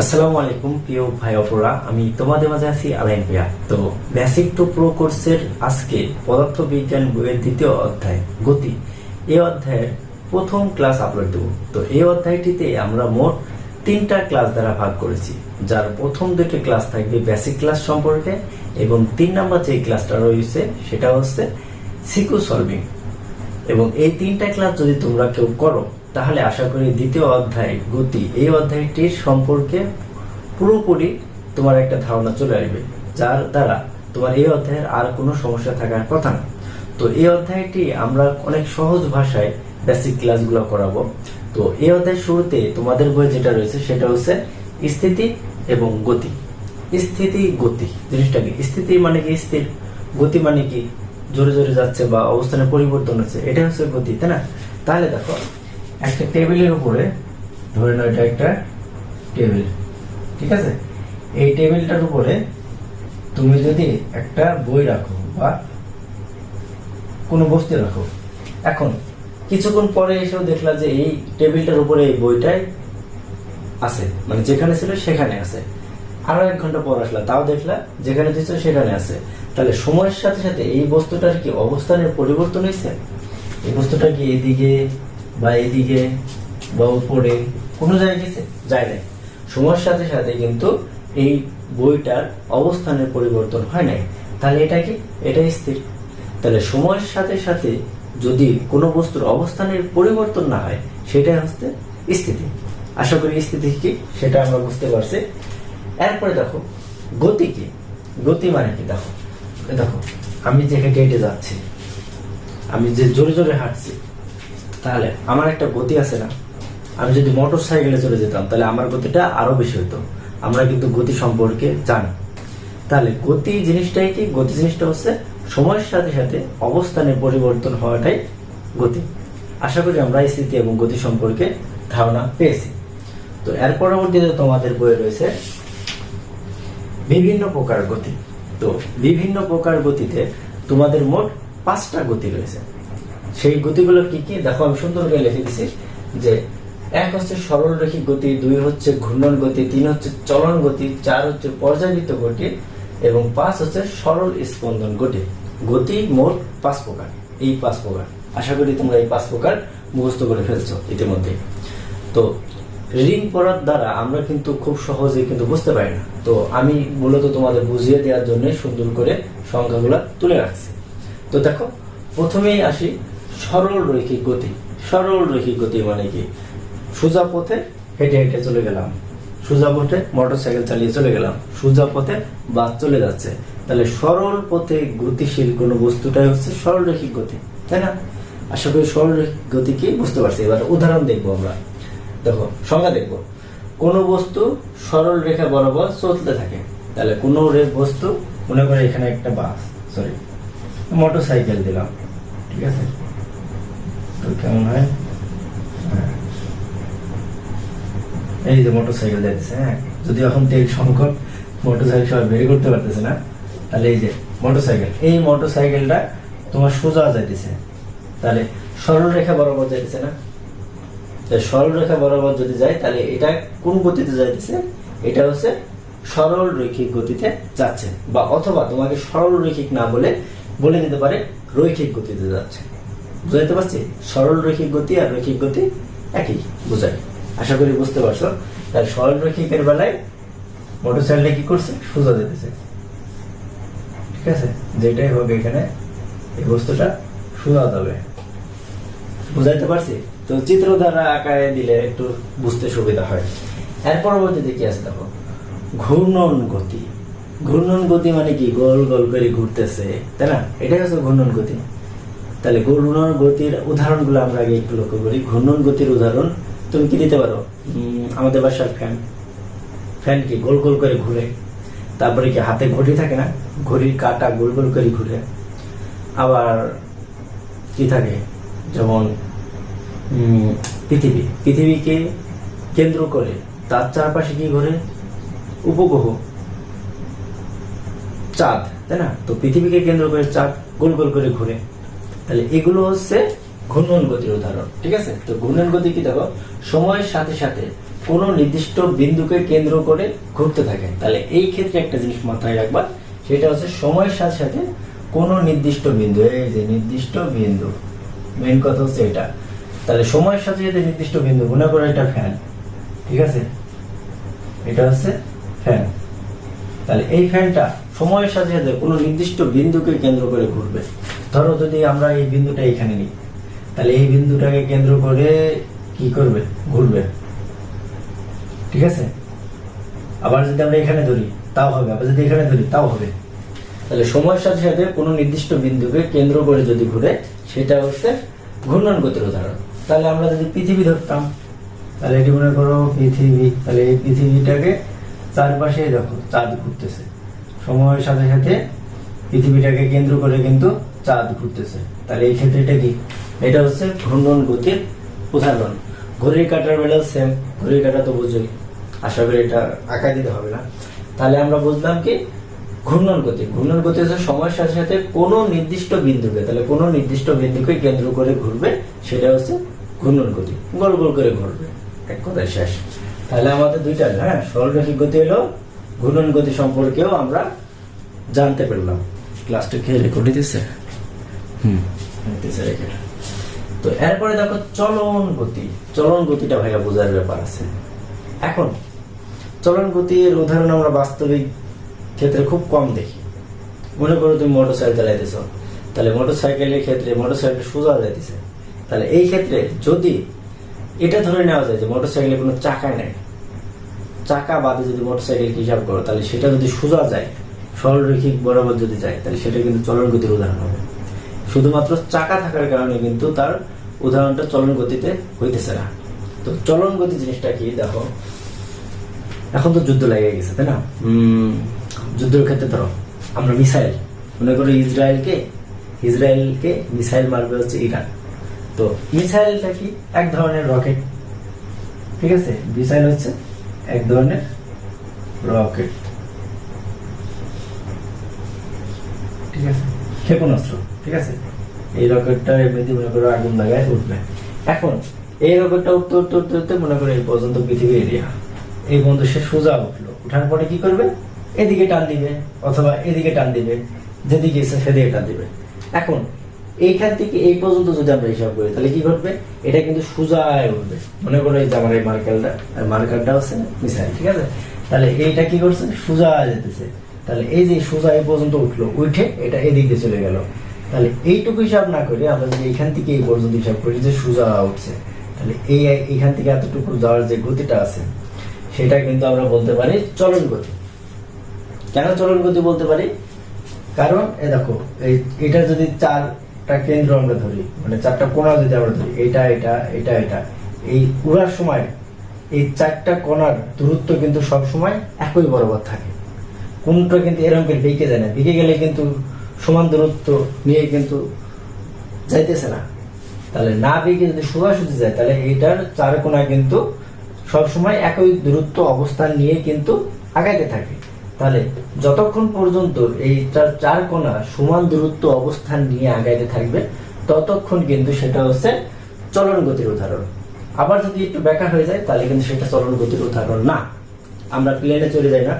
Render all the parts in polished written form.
আসসালামু আলাইকুম প্রিয় ভাই অপরা, আমি তোমাদের মাঝে আছি আলাইন ভাইয়া। তো বেসিক টু প্রো কোর্সের আজকে পদার্থ বিজ্ঞান বইয়ের দ্বিতীয় অধ্যায় গতি, এই অধ্যায়ের প্রথম ক্লাস আপলোড দেব। তো এই অধ্যায়টিতে আমরা মোট 3টা ক্লাস দ্বারা ভাগ করেছি, যার প্রথম 2টি ক্লাস থাকবে বেসিক ক্লাস সম্পর্কে এবং 3 নম্বর যে ক্লাসটা রয়েছে সেটা হচ্ছে সিকিউ সলভিং। এবং এই 3টা ক্লাস যদি তোমরা কেউ করো তাহলে আশা করি দ্বিতীয় অধ্যায় গতি, এই অধ্যায়টির সম্পর্কে পুরোপুরি তোমার একটা ধারণা চলে আসবে, যার দ্বারা তোমার এই অধ্যায়ের আর কোনো সমস্যা থাকার কথা না। তো এই অধ্যায়টি আমরা অনেক সহজ ভাষায় বেসিক ক্লাসগুলো করাবো। তো এই অধ্যায়ের শুরুতে তোমাদের বই যেটা রয়েছে সেটা হচ্ছে স্থিতি এবং গতি। স্থিতি গতি জিনিসটা কি? স্থিতি মানে কি স্থির, গতি মানে কি জোরে জোরে যাচ্ছে বা অবস্থানের পরিবর্তন হচ্ছে, এটা হচ্ছে গতি, তাই না? তাহলে দেখো, একটা টেবিলের উপরে ধরে নাও এটা একটা টেবিল, ঠিক আছে? এই টেবিলটার উপরে তুমি যদি একটা বই রাখো বা কোনো বস্তু রাখো, এখন কিছুক্ষণ পরে এসেও দেখলা যে এই টেবিলটার উপরে এই বইটাই আছে, মানে যেখানে ছিল সেখানে আছে। আরো 1 ঘন্টা পর আসলা, তাও দেখলা যেখানে ছিল সেখানে আছে। তাহলে সময়ের সাথে সাথে এই বস্তুটার কি অবস্থানের পরিবর্তন হয়েছে? এই বস্তুটা কি এদিকে বা এদিকে বা উপরে কোনো জায়গায় গেছে? যায় নাই। সময়ের সাথে সাথে কিন্তু এই বইটার অবস্থানের পরিবর্তন হয় নাই। তাহলে এটা কি? এটা স্থির। তাহলে সময়ের সাথে সাথে যদি কোনো বস্তুর অবস্থানের পরিবর্তন না হয় সেটাই হচ্ছে স্থিতি। আশা করি স্থিতি কি সেটা আমরা বুঝতে পারছি। এরপরে দেখো গতি কি? গতি মানে কি? দেখো দেখো আমি যে হেঁটে হেঁটে যাচ্ছি, আমি যে জোরে জোরে হাঁটছি, তাহলে আমার একটা গতি আছে না? আমি যদি মোটর সাইকেলে চলে যেতাম তাহলে আমার গতিটা আরো বেশি হতো। আমরা কিন্তু গতি সম্পর্কে জানি। তাহলে গতি জিনিসটাই কি? গতি জিনিসটা হচ্ছে সময়ের সাথে সাথে অবস্থানের পরিবর্তন হওয়াটাই গতি। আশা করি আমরা স্থিতি এবং গতি সম্পর্কে ধারণা পেয়েছি। তো এর পরবর্তীতে তোমাদের বইয়ে রয়েছে বিভিন্ন প্রকার গতি। তো বিভিন্ন প্রকার গতিতে তোমাদের মোট 5টা গতি রয়েছে। সেই গতিগুলো কি কি দেখো, আমি সুন্দর করে লিখে দিছি যে 1 হচ্ছে সরল রৈখিক গতি, 2 হচ্ছে ঘূর্ণন গতি, 3 হচ্ছে চলন গতি, 4 হচ্ছে পর্যাবৃত্ত গতি এবং 5 হচ্ছে সরল স্পন্দন গতি। গতি মোট 5 প্রকার। এই 5 প্রকার আশা করি তোমরা এই 5 প্রকার মুখস্থ করে ফেলছো ইতিমধ্যে। তো রিডিং পড়ার দ্বারা আমরা কিন্তু খুব সহজে কিন্তু বুঝতে পারি না। তো আমি মূলত তোমাদের বুঝিয়ে দেওয়ার জন্য সুন্দর করে সংখ্যাগুলো তুলে রাখছি। তো দেখো, প্রথমেই আসি সরল রৈখিক গতি। সরল রৈখিক গতি মানে কি? সোজা পথে হেঁটে হেঁটে চলে গেলাম, সোজা পথে মোটরসাইকেল চালিয়ে চলে গেলাম, সোজা পথে বাস চলে যাচ্ছে। তাহলে সরল পথে গতিশীল কোনো বস্তুটাই হচ্ছে সরল রৈখিক গতি, তাই না? আশা করি সরল রৈখিক গতি কি বুঝতে পারছি। এবার উদাহরণ দেখবো আমরা। দেখো, সংজ্ঞা দেখবো। কোন বস্তু সরল রেখা বরাবর চলতে থাকে। তাহলে কোন বস্তু, মনে করে এখানে একটা বাস, সরি মোটরসাইকেল দিলাম, ঠিক আছে? তো কেমন হয়? এই যে মোটরসাইকেল যাচ্ছে, হ্যাঁ, যদি এখন তেল সংকট, মোটরসাইকেল সবাই বের করতে পারতেছে না, তাহলে এই যে মোটরসাইকেল, এই মোটরসাইকেলটা তোমার সোজা যাইতেছে, তাহলে সরল রেখা বরাবর যাইতেছে না? সরল রেখা বরাবর যদি যায় তাহলে এটা কোন গতিতে যাইতেছে? এটা হচ্ছে সরল রৈখিক গতিতে যাচ্ছে। বা অথবা তোমাকে সরল রৈখিক না বলে দিতে পারে রৈখিক গতিতে যাচ্ছে। বুঝাইতে পারছি? সরল রৈখিক গতি আর রৈখিক গতি একই বোঝায়। আশা করি বুঝতে পারছো। তাহলে সরল রৈখিকের বেলায় মোটরসাইকেলটা কি করছে? সোজা যেতেছে, ঠিক আছে? যেটাই হবে এখানে এই বস্তুটা সোজা যাবে। বুঝাইতে পারছি? তো চিত্র দ্বারা আঁকায় দিলে একটু বুঝতে সুবিধা হয়। এর পরবর্তীতে কি আছে দেখো, ঘূর্ণন গতি। ঘূর্ণন গতি মানে কি? গোল গোল করে ঘুরতেছে, তাই না? এটাই হচ্ছে ঘূর্ণন গতি। তাহলে ঘূর্ণন গতির উদাহরণগুলো আমরা আগে একটু লক্ষ্য করি। ঘূর্ণন গতির উদাহরণ তুমি কি দিতে পারো? আমাদের বাসার ফ্যান। ফ্যান কি গোল গোল করে ঘুরে। তারপরে কি হাতে ঘড়ি থাকে না? ঘড়ির কাঁটা গোল গোল করে ঘুরে। আবার কি থাকে, যেমন পৃথিবীকে কেন্দ্র করে তার চারপাশে কি ঘুরে? উপগ্রহ, চাঁদ, তাই না? তো পৃথিবীকে কেন্দ্র করে চাঁদ গোল গোল করে ঘুরে। তাহলে এগুলো হচ্ছে ঘূর্ণন গতির উদাহরণ, ঠিক আছে? তো ঘূর্ণন গতি কি? দেখো, সময়ের সাথে সাথে কোনো নির্দিষ্ট বিন্দুকে কেন্দ্র করে ঘুরতে থাকে। তাহলে এই ক্ষেত্রে একটা জিনিস মাথায় রাখবা, সেটা হচ্ছে সময়ের সাথে সাথে কোনো নির্দিষ্ট বিন্দু, এই যে নির্দিষ্ট বিন্দু, মেন কথা হচ্ছে এটা। তাহলে সময়ের সাথে সাথে নির্দিষ্ট বিন্দু, মনে করো এটা ফ্যান, ঠিক আছে, এটা হচ্ছে ফ্যান। তাহলে এই ফ্যানটা সময়ের সাথে সাথে কোনো নির্দিষ্ট বিন্দুকে কেন্দ্র করে ঘুরবে। ধরো যদি আমরা এই বিন্দুটা এখানে নিই, তাহলে এই বিন্দুটাকে কেন্দ্র করে কি করবে, ঘুরবে, ঠিক আছে। আবার যদি আমরা এখানে ধরি তাও হবে, আবার যদি এখানে ধরি তাও হবে। তাহলে সময়ের সাথে সাথে কোনো নির্দিষ্ট বিন্দুকে কেন্দ্র করে যদি ঘুরে, সেটা হচ্ছে ঘূর্ণন গতির উদাহরণ। তাহলে আমরা যদি পৃথিবী ধরতাম, তাহলে এটি মনে করো পৃথিবী, তাহলে এই পৃথিবীটাকে চারপাশে দেখো চাঁদ ঘুরতেছে, সময়ের সাথে সাথে পৃথিবীটাকে কেন্দ্র করে কিন্তু চাঁদ ঘুরতেছে। তাহলে এই ক্ষেত্রে এটা কি, এটা হচ্ছে ঘূর্ণন গতির উদাহরণ। ঘড়ির কাঁটার বেলাও সেম, ঘড়ির কাঁটা তো বুঝোই, আশা করি এটা আঁকা দিতে হবে না। তাহলে আমরা বুঝলাম কি ঘূর্ণন গতি, ঘূর্ণন গতি হচ্ছে সময়ের সাথে সাথে কোনো নির্দিষ্ট বিন্দুকে, তাহলে কোনো নির্দিষ্ট বিন্দুকে কেন্দ্র করে ঘুরবে, সেটা হচ্ছে ঘূর্ণন গতি, গোল গোল করে ঘুরবে, এক কথায় শেষ। তাহলে আমাদের দুইটা, হ্যাঁ, সরলরৈখিক গতি হলো, ঘূর্ণন গতি সম্পর্কেও আমরা জানতে পারলাম। ক্লাসটা খেয়ে রেকর্ড দিতেছে, তো এরপরে দেখো চলন গতি। চলন গতিটা ভাইয়া বোঝার ব্যাপার আছে। এখন চলন গতির উদাহরণ আমরা বাস্তবিক ক্ষেত্রে খুব কম দেখি। মনে করো তুমি মোটরসাইকেল চালাইতেছ, তাহলে মোটরসাইকেলের ক্ষেত্রে মোটরসাইকেল সোজা যাইতেছে, তাহলে এই ক্ষেত্রে যদি এটা ধরে নেওয়া যায় যে মোটরসাইকেলে কোনো চাকা নেই, চাকা বাদে যদি মোটরসাইকেল হিসাব করো, তাহলে সেটা যদি সোজা যায়, সরলরৈখিক বরাবর যদি যায়, তাহলে সেটা কিন্তু চলন গতির উদাহরণ হবে। শুধুমাত্র চাকা থাকার কারণে কিন্তু তার উদাহরণটা চলন গতিতে হইতেছে না। তো চলন গতি জিনিসটা কি দেখো, এখন তো যুদ্ধ লেগে গেছে, তাই না? যুদ্ধের ক্ষেত্রে ধরো আমরা মিসাইল, মনে করো ইসরায়েলকে মিসাইল মারবে হচ্ছে ইরান। তো মিসাইলটা কি এক ধরনের রকেট, ঠিক আছে, মিসাইল হচ্ছে এক ধরনের রকেট, ঠিক আছে, ক্ষেপণাস্ত্র, ঠিক আছে। এই রকেটটা এমনিতে মনে করো আগুন লাগায় উঠবে। এখন এই রকেটটা উঠতে উঠতে উঠতে উঠতে মনে করো এই পর্যন্ত পৃথিবী এরিয়া, এই বন্ধু সে সোজা উঠলো, উঠার পরে কি করবে, এদিকে টান দিবে অথবা এদিকে টান দিবে, যেদিকে ইচ্ছা সেদিকে টান দিবে। এখন এইখান থেকে এই পর্যন্ত যদি আমরা হিসাব করি, তাহলে কি করবে, এটা কিন্তু সোজায় উঠবে। মনে করো এই যে আমার এই মার্কারটা হচ্ছে মিসাইল, ঠিক আছে। তাহলে এইটা কি করছে, সোজা যেতেছে। তাহলে এই যে সোজা এই পর্যন্ত উঠলো, উঠে এটা এদিকে চলে গেল। তাহলে এইটুকু হিসাব না করে আমরা যদি এইখান থেকে এই পর্যন্ত হিসাব করি যে সোজা উঠছে, তাহলে এইখান থেকে এতটুকু যাওয়ার যে গতিটা আছে, সেটা কিন্তু আমরা বলতে পারি চলন গতি। কেন চলন গতি বলতে পারি, কারণ দেখো এটা যদি চারটা কেন্দ্র আমরা ধরি, মানে চারটা কোণা যদি আমরা ধরি, এটা এটা এটা এটা, এই উড়ার সময় এই চারটা কোণার দূরত্ব কিন্তু সব সময় একই বরাবর থাকে, কোনটা কিন্তু এরকম করে বেঁকে যায় না। বেঁকে গেলে কিন্তু সমান দূরত্ব নিয়ে কিন্তু যাইতেছে না। তাহলে না বেঁকে যদি সোজাসুজি যায়, তাহলে এইটার চার কোণা কিন্তু সবসময় একই দূরত্ব অবস্থান নিয়ে কিন্তু আগাইতে থাকে। তাহলে যতক্ষণ পর্যন্ত এই চার কোণা সমান দূরত্ব অবস্থান নিয়ে আগাইতে থাকবে, ততক্ষণ কিন্তু সেটা হচ্ছে চলন গতির উদাহরণ। আবার যদি একটু ব্যাখ্যা হয়ে যায়, তাহলে কিন্তু সেটা চলন গতির উদাহরণ না। আমরা প্লেনে চলে যাই না,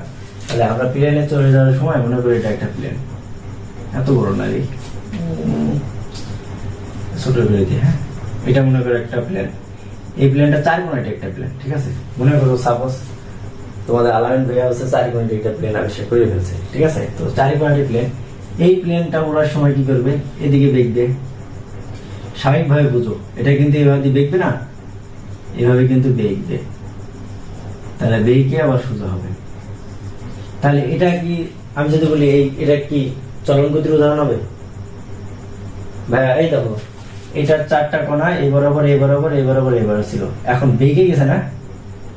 তাহলে আমরা প্লেনে চলে যাওয়ার সময় মনে করি এটা একটা প্লেন, এত বড় না, ছোট করে দিয়ে, হ্যাঁ, এটা মনে করো একটা প্লেন, এই প্লেনটা চার কোণাটি একটা প্লেন, ঠিক আছে। মনে করো সাপোজ তোমাদের আলামিন ভাইয়া হচ্ছে চার কোণাটি একটা প্লেন আবিষ্কার করে ফেলছে, ঠিক আছে। তো চার কোণাটি প্লেন, এই প্লেনটা ওড়ার সময় কি করবে, এদিকে বেঁকবে। স্বাভাবিকভাবে বুঝো, এটা কিন্তু এভাবে বেঁকবে না, এভাবে কিন্তু বেঁকবে, তাহলে বেঁকে আবার সোজা হবে। তাহলে এটা কি, আমি যদি বলি এটা কি চলন গতির উদাহরণ হবে ভাইয়া? এই দেখো এটার চারটা কোণা এই বরাবর এই বরাবর এই বরাবর এই বরাবর ছিল, এখন বেঁকে গেছে না,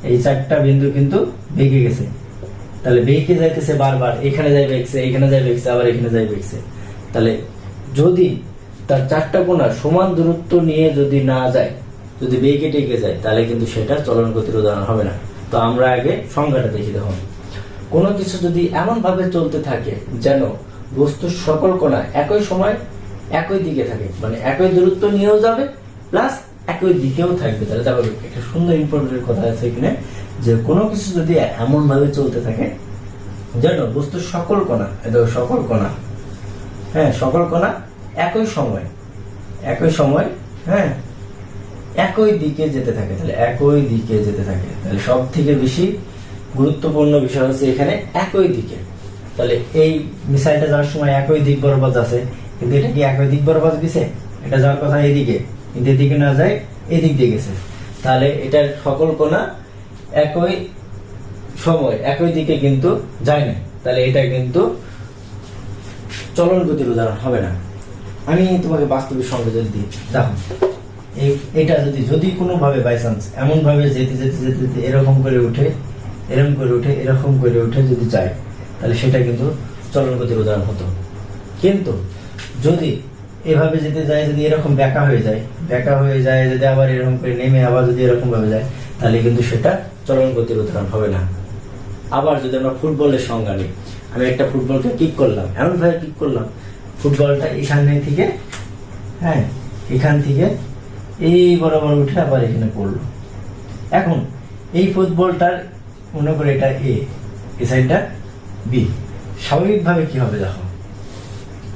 এই চারটা বিন্দু কিন্তু বেঁকে গেছে। তাহলে বেঁকে যাইতেছে বারবার, এখানে যাই বেঁকছে, এখানে যাই বেঁকছে, আবার এখানে যাই বেঁকছে। তাহলে যদি তার চারটা কোণা সমান দূরত্ব নিয়ে যদি না যায়, যদি বেঁকে টেকে যায়, তাহলে কিন্তু সেটা চলন গতির উদাহরণ হবে না। তো আমরা আগে সংজ্ঞাটা দেখি। দেখুন, কোনো কিছু যদি এমন ভাবে চলতে থাকে যেন বস্তুর সকল কোণা একই সময় একই দিকে থাকে, মানে একই দূরত্ব নিয়েও যাবে প্লাস একই দিকেও থাকবে, তাহলে একটা সুন্দর ইম্পর্টেন্ট কথা আছে এখানে, যে কোনো কিছু যদি এমন ভাবে চলতে থাকে যেন বস্তুর সকল কণা, সকল কণা, হ্যাঁ সকল কণা একই সময় হ্যাঁ একই দিকে যেতে থাকে, তাহলে একই দিকে যেতে থাকে, তাহলে সব থেকে বেশি গুরুত্বপূর্ণ বিষয় হচ্ছে এখানে একই দিকে। তাহলে এই মিসাইলটা যাওয়ার সময় একই দিক বরাবর আছে, কিন্তু এটা কি একই দিক বরাবর গেছে? এটা যাওয়ার কথা এদিকে, কিন্তু এদিকে না যায় এদিক দিয়ে গেছে। তাহলে এটার সকল কণা একই সময় একই দিকে কিন্তু যায় না, তাহলে এটা কিন্তু চলন গতির উদাহরণ হবে না। আমি তোমাকে বাস্তবিক সংকেত যদি দিই, দেখো এটা যদি কোনোভাবে বাই চান্স এমন ভাবে যেতে যেতে যেতে যেতে এরকম করে উঠে এরকম করে উঠে এরকম করে উঠে যদি যায়, তাহলে সেটা কিন্তু চলন গতির উদাহরণ হতো। কিন্তু যদি এভাবে যেতে যায়, যদি এরকম ব্যাকা হয়ে যায় যদি আবার এরকম করে নেমে আবার যদি এরকম ভাবে যায়, তাহলে কিন্তু সেটা চলন গতির উদাহরণ হবে না। আবার যদি আমরা ফুটবলের সংজ্ঞা নিই, আমি একটা ফুটবলকে কিক করলাম, এমন ভাবে কিক করলাম ফুটবলটা এখানে থেকে হ্যাঁ এখান থেকে এই বরাবর উঠে আবার এখানে পড়লো। এখন এই ফুটবলটার মনে করে এটা এ সাইডটা বি, স্বাভাবিকভাবে কি হবে? দেখো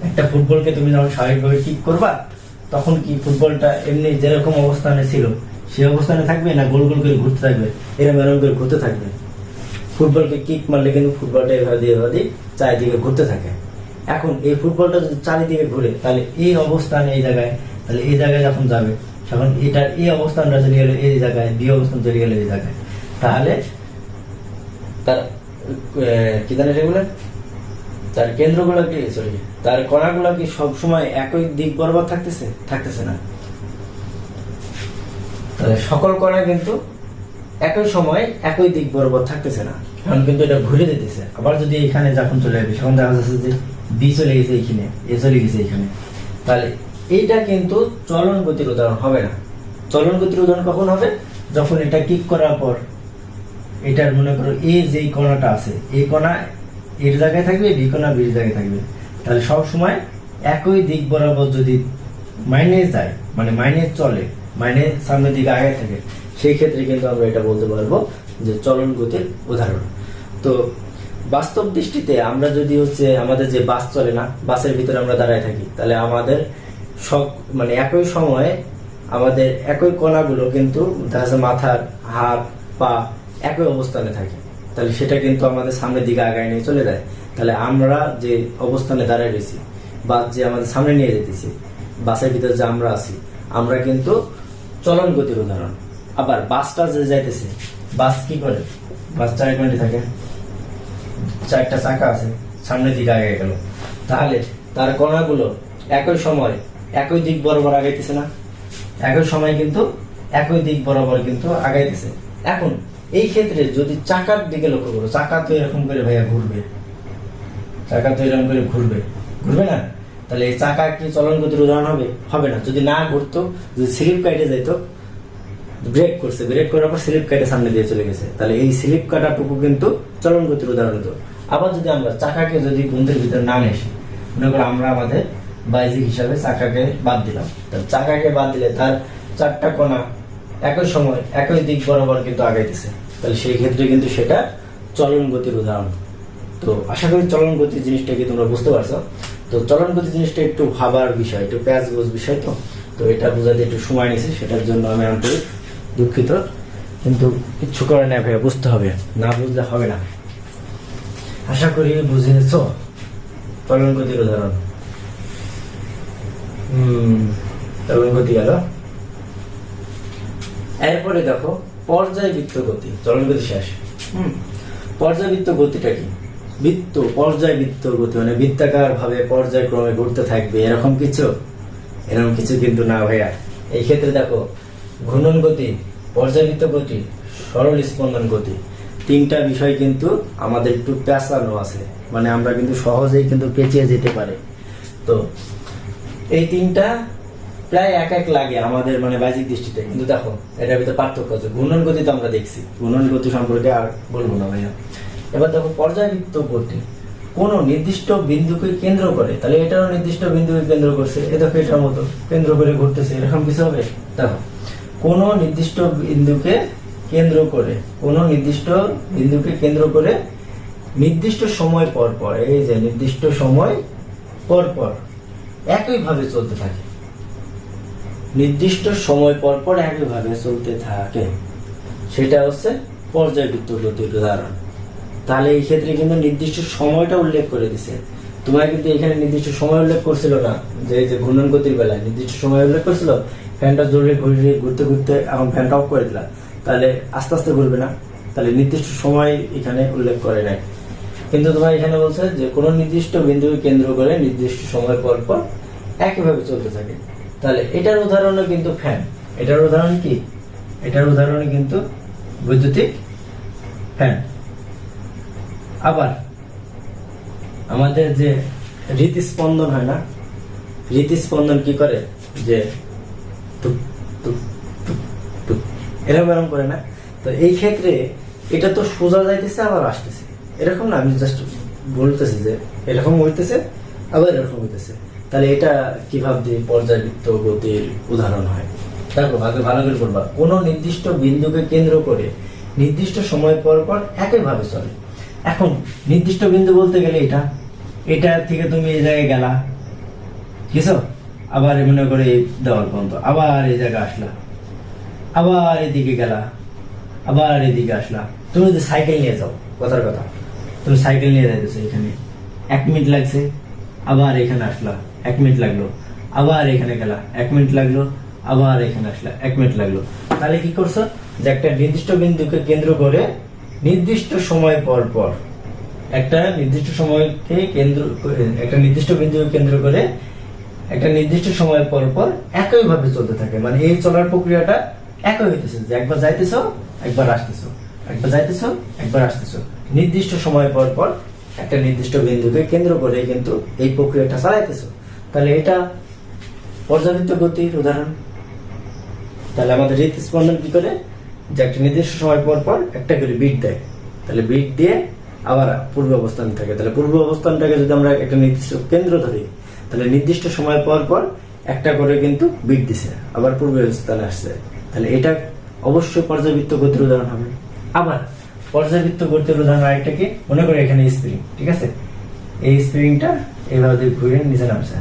একটা ফুটবলকে তুমি যখন স্বাভাবিকভাবে কিক করবা, তখন কি ফুটবলটা এমনি যেরকম অবস্থানে ছিল সেই অবস্থানে থাকবে, না গোল গোল করে ঘুরতে থাকবে? এরকম করে ঘুরতে থাকবে। ফুটবলকে কিক মারলে কিন্তু ফুটবলটা এভাবে দিয়ে চারিদিকে ঘুরতে থাকে। এখন এই ফুটবলটা যদি চারিদিকে ঘুরে, তাহলে এই অবস্থানে এই জায়গায়, তাহলে এই জায়গায় যখন যাবে তখন এটার এই অবস্থানটা চলে গেল এই জায়গায়, বি অবস্থান চলে গেল এই জায়গায়, তাহলে তার কি জানে সেগুলো, তার কেন্দ্রগুলো কি তার কণাগুলো কি সবসময় একই দিক বরাবর থাকতেছে না। তাহলে সকল কণা কিন্তু একই সময় একই দিক বরাবর থাকতেছে না, কারণ কিন্তু এটা ঘুরে যেতেছে। আবার যদি এখানে যখন চলে যাবে, তখন দেখা যাচ্ছে যে বি চলে গেছে এখানে, এ চলে গেছে এখানে, তাহলে এইটা কিন্তু চলন গতির উদাহরণ হবে না। চলন গতির উদাহরণ কখন হবে? যখন এটা কিক করার পর এটার মনে করো এই যে কণাটা আছে, এই কণা এর জায়গায় থাকবে, বি কণা বির জায়গায় থাকবে, তাহলে সব সময় একই দিক বরাবর যদি মাইনাস যায়, মানে মাইনাস চলে, মাইনাস সামনের দিকে আগে থাকে, সেই ক্ষেত্রে কিন্তু আমরা এটা বলতে পারবো যে চলন গতির উদাহরণ। তো বাস্তব দৃষ্টিতে আমরা যদি আমাদের যে বাস চলে না, বাসের ভিতরে আমরা দাঁড়ায় থাকি, তাহলে আমাদের সব মানে একই সময়ে আমাদের একই কণাগুলো কিন্তু দেখা যাচ্ছে মাথার, হাত, পা একই অবস্থানে থাকে, তাহলে সেটা কিন্তু আমাদের সামনের দিকে আগায় নিয়ে চলে যায়। তাহলে আমরা যে অবস্থানে দাঁড়ায় রয়েছি, বাস যে আমাদের সামনে নিয়ে যেতেছি, বাসের ভিতরে যে আমরা আছি, আমরা কিন্তু চলন গতির উদাহরণ। আবার বাসটা যে যাইতেছে, বাস কি করে? বাস চার ঘন্টা থাকে, চারটা চাকা আছে, সামনের দিকে আগে গেল, তাহলে তার কণাগুলো একই সময় একই দিক বরাবর আগাইতেছে না? একই সময় কিন্তু একই দিক বরাবর কিন্তু আগাইতেছে। এখন এই ক্ষেত্রে যদি চাকার দিকে লক্ষ্য করো, চাকা তো এরকম করে ভাইয়া ঘুরবে, চাকা তো এরকম করে ঘুরবে না? তাহলে এই চাকা কি চলন গতির উদাহরণ হবে না। যদি না ঘুরতো, যদি স্লিপ কাটে যেত, ব্রেক করছে, ব্রেক করার পর স্লিপ কাটে সামনে দিয়ে চলে গেছে, তাহলে এই স্লিপ কাটাটুকু কিন্তু চলন গতির উদাহরণ হতো। আবার যদি আমরা চাকাকে যদি গন্তের ভিতরে না এসে মনে করো আমরা আমাদের বাইজিক হিসাবে চাকাকে বাদ দিলাম, তাহলে চাকাকে বাদ দিলে তার চারটা কণা একই সময় একই দিক বরাবর কিন্তু আগাইতেছে, তাহলে সেই ক্ষেত্রে কিন্তু সেটা চলন গতির উদাহরণ। তো আশা করি চলন গতি জিনিসটা কি তোমরা বুঝতে পারছো। তো চলন গতি জিনিসটা একটু ভাবার বিষয়, একটু প্যাঁচগোছ বিষয়, তো এটা বোঝাতে একটু সময় নিয়েছে, সেটার জন্য আমি আন্তরিক দুঃখিত, কিন্তু কিচ্ছু করে না ভাইয়া, বুঝতে হবে, না বুঝলে হবে না। আশা করি বুঝেছ চলন গতির উদাহরণ। চলন গতি গেল। এরপরে দেখো পর্যায়বৃত্ত গতি, চলন গতি শেষ। পর্যায়বৃত্ত গতিটা কি? পর্যায়বৃত্ত গতি মানে বৃত্তাকার ভাবে পর্যায়ক্রমে ঘুরতে থাকবে, এরকম কিছু কিন্তু না ভাইয়া। এই ক্ষেত্রে দেখো ঘূর্ণন গতি, পর্যায়বৃত্ত গতি, সরল স্পন্দন গতি, তিনটা বিষয় কিন্তু আমাদের একটু পেঁচানো আছে, মানে আমরা কিন্তু সহজেই কিন্তু পেঁচিয়ে যেতে পারে। তো এই তিনটা প্রায় এক লাগে আমাদের মানে বাহ্যিক দৃষ্টিতে, কিন্তু দেখো এটার ভিতরে পার্থক্য আছে। ঘূর্ণন গতি তো আমরা দেখছি, ঘূর্ণন গতি সম্পর্কে আর বলবো না ভাইয়া। এবার দেখো পর্যায়বৃত্ত গতি কোন নির্দিষ্ট বিন্দুকে কেন্দ্র করে, তাহলে এটারও নির্দিষ্ট বিন্দুকে কেন্দ্র করছে, এ দেখো এটার মতো কেন্দ্র করে ঘুরতেছে, এরকম কিছু হবে। দেখো কোন নির্দিষ্ট বিন্দুকে কেন্দ্র করে, কোনো নির্দিষ্ট বিন্দুকে কেন্দ্র করে নির্দিষ্ট সময় পর পর, এই যে নির্দিষ্ট সময় পর পর একইভাবে চলতে থাকে, নির্দিষ্ট সময় পর পর একইভাবে চলতে থাকে, সেটা হচ্ছে পর্যায়বৃত্ত গতির উদাহরণ। তাহলে এই ক্ষেত্রে কিন্তু নির্দিষ্ট সময়টা উল্লেখ করে দিছে। তোমার কিন্তু এখানে নির্দিষ্ট সময় উল্লেখ করছিল না, যে ঘূর্ণন গতির বেলায় নির্দিষ্ট সময় উল্লেখ করছিল, ফ্যানটা জোরে ঘুরতে ঘুরতে এখন ফ্যানটা অফ করে দিলাম, তাহলে আস্তে আস্তে ঘুরবে না, তাহলে নির্দিষ্ট সময় এখানে উল্লেখ করে নাই। কিন্তু তোমার এখানে বলছে যে কোনো নির্দিষ্ট বিন্দুকে কেন্দ্র করে নির্দিষ্ট সময় পর পর একইভাবে চলতে থাকে। তাহলে এটার উদাহরণ কিন্তু ফ্যান। এটার উদাহরণ কি? এটার উদাহরণ কিন্তু বৈদ্যুতিক ফ্যান। আবার আমাদের যে হৃদস্পন্দন হয় না, হৃদস্পন্দন কি করে, যে টুক টুক টুক টুক এরকম এরকম করে না। তো এই ক্ষেত্রে এটা তো সোজা যাইতেছে আবার আসতেছে, এরকম না, আমি জাস্ট বলতেছি যে এরকম হইতেছে আবার এরকম হইতেছে। তাহলে এটা কিভাবে পর্যায়বৃত্ত গতির উদাহরণ হয়? দেখো আগে ভালো করে বলবা, কোন নির্দিষ্ট বিন্দুকে কেন্দ্র করে নির্দিষ্ট সময় পর পর একইভাবে চলে। এখন নির্দিষ্ট বিন্দু বলতে গেলে এটা থেকে তুমি এই জায়গায় গেলা, কিছু আবার মনে করে এই দেওয়াল পর্যন্ত, আবার এই জায়গায় আসলা, আবার এদিকে গেলা, আবার এদিকে আসলা। তুমি যদি সাইকেল নিয়ে যাও, কথার কথা, তুমি সাইকেল নিয়ে যাইতেছো, এখানে 1 মিনিট লাগছে, আবার এখানে আসলা 1 মিনিট লাগলো, আবার এখানে গেলা 1 মিনিট লাগলো, আবার এখানে আসলা 1 মিনিট লাগলো। তাহলে কি করছো, যে একটা নির্দিষ্ট বিন্দুকে কেন্দ্র করে নির্দিষ্ট সময় পর পর, একটা নির্দিষ্ট সময়কে কেন্দ্র, একটা নির্দিষ্ট বিন্দুকে কেন্দ্র করে একটা নির্দিষ্ট সময় পর পর একইভাবে চলতে থাকে। মানে এই চলার প্রক্রিয়াটা একই হইতেছে, যে একবার যাইতেছো একবার আসতেছো, একবার যাইতেছো একবার আসতেছো, নির্দিষ্ট সময় পর পর একটা নির্দিষ্ট বিন্দুকে কেন্দ্র করে কিন্তু এই প্রক্রিয়াটা চালাইতেছো। তাহলে এটা পর্যাবৃত্ত গতির উদাহরণ। তাহলে আমাদের হৃদস্পন্দন কি করে, যে একটা নির্দিষ্ট সময় পর পর একটা করে বিট দেয়, তাহলে বিট দিয়ে আবার পূর্ব অবস্থান থাকে। তাহলে পূর্ব অবস্থানটাকে যদি আমরা একটা নির্দিষ্ট কেন্দ্র ধরি, তাহলে নির্দিষ্ট সময় পর পর একটা করে কিন্তু বিট দিছে, আবার পূর্ব অবস্থানে আসছে। তাহলে এটা অবশ্যই পর্যাবৃত্ত গতির উদাহরণ হবে। আবার পর্যাবৃত্ত গতির উদাহরণ আরেকটা কি, মনে করে এখানে স্প্রিং, ঠিক আছে, এই স্প্রিংটা এইভাবে ঘুরে নিচে নামছে।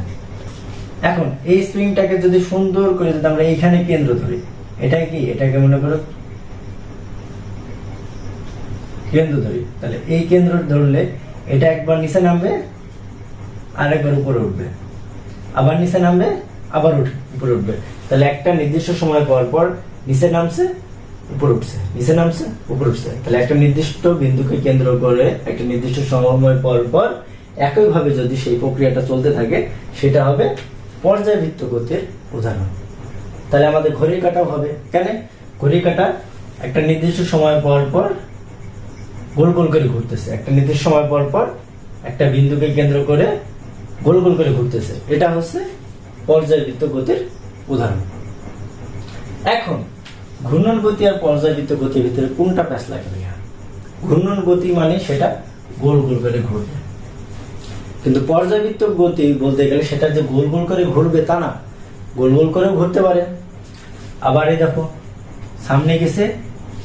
এখন এই স্প্রিংটাকে যদি সুন্দর করে যদি আমরা এইখানে কেন্দ্র ধরি, এটা কি, এটাকে মনে করো কেন্দ্র ধরি, তাহলে এই কেন্দ্র ধরলে এটা একবার নিচে নামবে আর একবার উপরে উঠবে, আবার নিচে নামবে আবার উপরে উঠবে। তাহলে একটা নির্দিষ্ট সময় পর পর নিচে নামছে উপরে উঠছে, নিচে নামছে উপরে উঠছে। তাহলে একটা নির্দিষ্ট বিন্দুকে কেন্দ্র করে একটা নির্দিষ্ট সময় পর পর একইভাবে যদি সেই প্রক্রিয়াটা চলতে থাকে, সেটা হবে পর্যায়বৃত্ত গতির উদাহরণ। তাহলে আমাদের ঘড়ির কাঁটাও হবে। কেন? ঘড়ির কাঁটা একটা নির্দিষ্ট সময় পর পর গোল গোল করে ঘুরতেছে, একটা নির্দিষ্ট সময় পর পর একটা বিন্দুকে কেন্দ্র করে গোল গোল করে ঘুরতেছে, এটা হচ্ছে পর্যায়বৃত্ত গতির উদাহরণ। এখন ঘূর্ণন গতি আর পর্যায়বৃত্ত গতির ভিতরে কোনটা প্যাচ লাগে? ঘূর্ণন গতি মানে সেটা গোল গোল করে ঘুরবে, কিন্তু পর্যায়বৃত্ত গতি বলতে গেলে সেটা যে গোল গোল করে ঘুরবে তা না, গোল গোল করেও ঘুরতে পারে। আবার এই দেখো, সামনে গেছে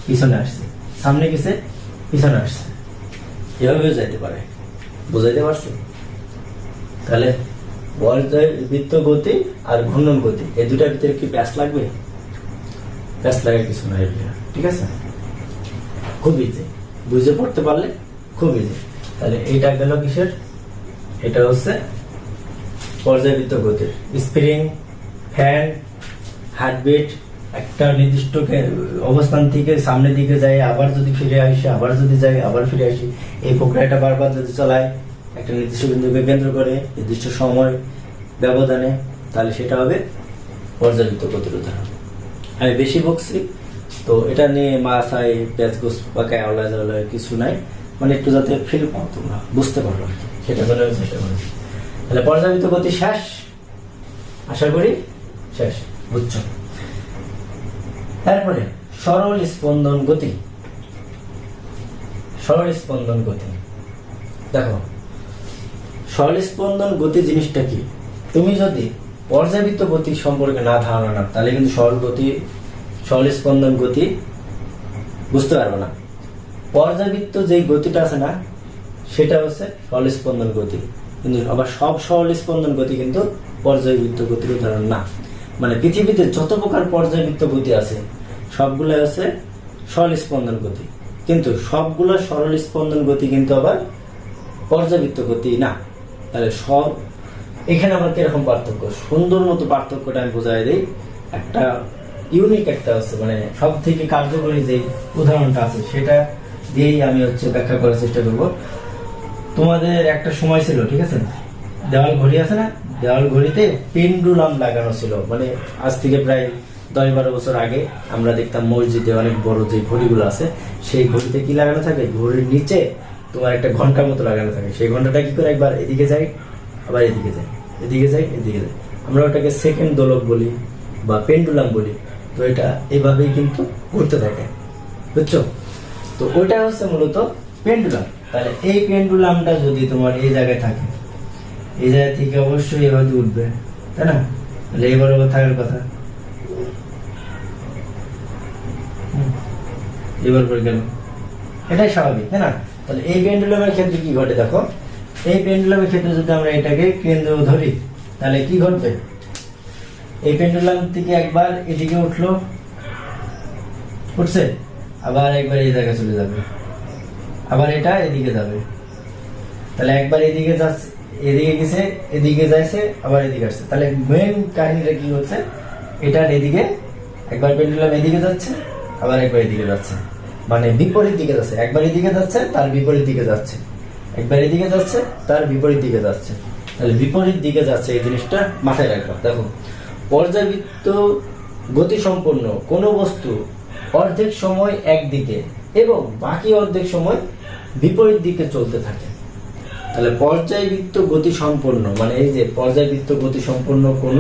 পিছনে আসছে, সামনে গেছে পিছনে আসছে, এভাবেও যাইতে পারে। বুঝাইতে পারছি? তাহলে পর্যায়বৃত্ত গতি আর ঘূর্ণন গতি এই দুটার ভিতরে কি প্যাচ লাগবে? প্যাচ লাগে কিছু না, ঠিক আছে, খুব ইজি, বুঝে পড়তে পারলে খুব ইজি। তাহলে এইটা গেল কিসের? এটা হচ্ছে পর্যায়বৃত্ত গতির। স্প্রিং, ফ্যান, হার্টবিট একটা নির্দিষ্ট অবস্থান থেকে সামনের দিকে যায়, আবার যদি ফিরে আসে, আবার যদি যায় আবার ফিরে আসি, এই প্রক্রিয়াটা বারবার যদি চালায় একটা নির্দিষ্ট বিন্দুকে কেন্দ্র করে নির্দিষ্ট সময় ব্যবধানে, তাহলে সেটা হবে পর্যাবৃত্ত গতির উদাহরণ। আমি বেশি বকছি তো এটা নিয়ে মাথায় প্যাচগোস পাকায় আওলায় কিছু নাই, মানে একটু যাতে ফিল পাও, তোমরা বুঝতে পারো আর কি, সেটা করে চেষ্টা করি। তাহলে পর্যাবৃত্ত গতি শেষ, আশা করি শেষ, বুঝছো? তারপরে সরল স্পন্দন গতি। সরল স্পন্দন গতি, দেখো সরল স্পন্দন গতি জিনিসটা কি? তুমি যদি পর্যাবৃত্ত গতি সম্পর্কে না ধারণা না, তাহলে কিন্তু সরল স্পন্দন গতি বুঝতে পারবে না। পর্যাবৃত্ত যে গতিটা আছে না, সেটা হচ্ছে সরল স্পন্দন গতি, কিন্তু আবার সব সরল স্পন্দন গতি কিন্তু পর্যায়বৃত্ত গতির উদাহরণ না। মানে পৃথিবীতে যত প্রকার পর্যায়বৃত্ত গতি আছে সবগুলো হচ্ছে সরল স্পন্দন গতি, কিন্তু সবগুলো সরল স্পন্দন গতি কিন্তু আবার পর্যাবৃত্ত গতি না। তাহলে সব এখানে আবার কিরকম পার্থক্য, সুন্দর মতো পার্থক্যটা আমি বোঝাই দিই। একটা ইউনিক একটা আছে, মানে সব থেকে কার্যকরী যে উদাহরণটা আছে সেটা দিয়েই আমি ব্যাখ্যা করার চেষ্টা করব। তোমাদের একটা সময় ছিল, ঠিক আছে, দেওয়াল ঘড়ি আছে না, দেওয়াল ঘড়িতে পেন্ডুলাম লাগানো ছিল। মানে আজ থেকে প্রায় 10-12 বছর আগে আমরা দেখতাম মসজিদে অনেক বড় যে ঘড়িগুলো আছে, সেই ঘড়িতে কি লাগানো থাকে, ঘড়ির নিচে তোমার একটা ঘন্টার মতো লাগানো থাকে। সেই ঘন্টাটা কি করে একবার এদিকে যায়, আবার এদিকে যায়, এদিকে যায়, এদিকে যায়। আমরা ওটাকে সেকেন্ড দোলক বলি বা পেন্ডুলাম বলি। তো এটা এভাবেই কিন্তু ঘুরতে থাকে, বুঝছো? তো ওটা হচ্ছে মূলত পেন্ডুলাম। তাহলে এই পেন্ডুলামটা যদি তোমার এই জায়গায় থাকে, এই জায়গা থেকে অবশ্যই এভাবে উঠবে, তাই না? তাহলে এবার থাকার কথা, এবার পরে গেল, এটাই স্বাভাবিক, তাই না? তাহলে এই পেন্ডুলামের ক্ষেত্রে কি ঘটে দেখো, এই পেন্ডুলামের ক্ষেত্রে যদি আমরা এটাকে কেন্দ্র ধরি তাহলে কি ঘটবে, এই পেন্ডুলাম থেকে একবার এদিকে উঠলো, উঠছে, আবার একবার এই জায়গায় চলে যাবে, আবার এটা এদিকে যাবে। তাহলে একবার এদিকে যাচ্ছে, এদিকে গেছে, এদিকে যাইছে, আবার এদিকে আসছে। তাহলে মেন কাহিনীটা কি হচ্ছে, এটার এদিকে একবার পেন্ডুলাম এদিকে যাচ্ছে, আবার একবার এদিকে যাচ্ছে, মানে বিপরীত দিকে যাচ্ছে। একবার এদিকে যাচ্ছে, তার বিপরীত দিকে যাচ্ছে, একবার এদিকে যাচ্ছে, তার বিপরীত দিকে যাচ্ছে। তাহলে বিপরীত দিকে যাচ্ছে, এই জিনিসটা মাথায় রাখবা। দেখো, পর্যাবৃত্ত গতি সম্পন্ন কোন বস্তু অর্ধেক সময় একদিকে এবং বাকি অর্ধেক সময় বিপরীত দিকে চলতে থাকে। তাহলে পর্যায়বৃত্ত গতি সম্পন্ন, মানে এই যে পর্যায়বৃত্ত গতি সম্পন্ন কোন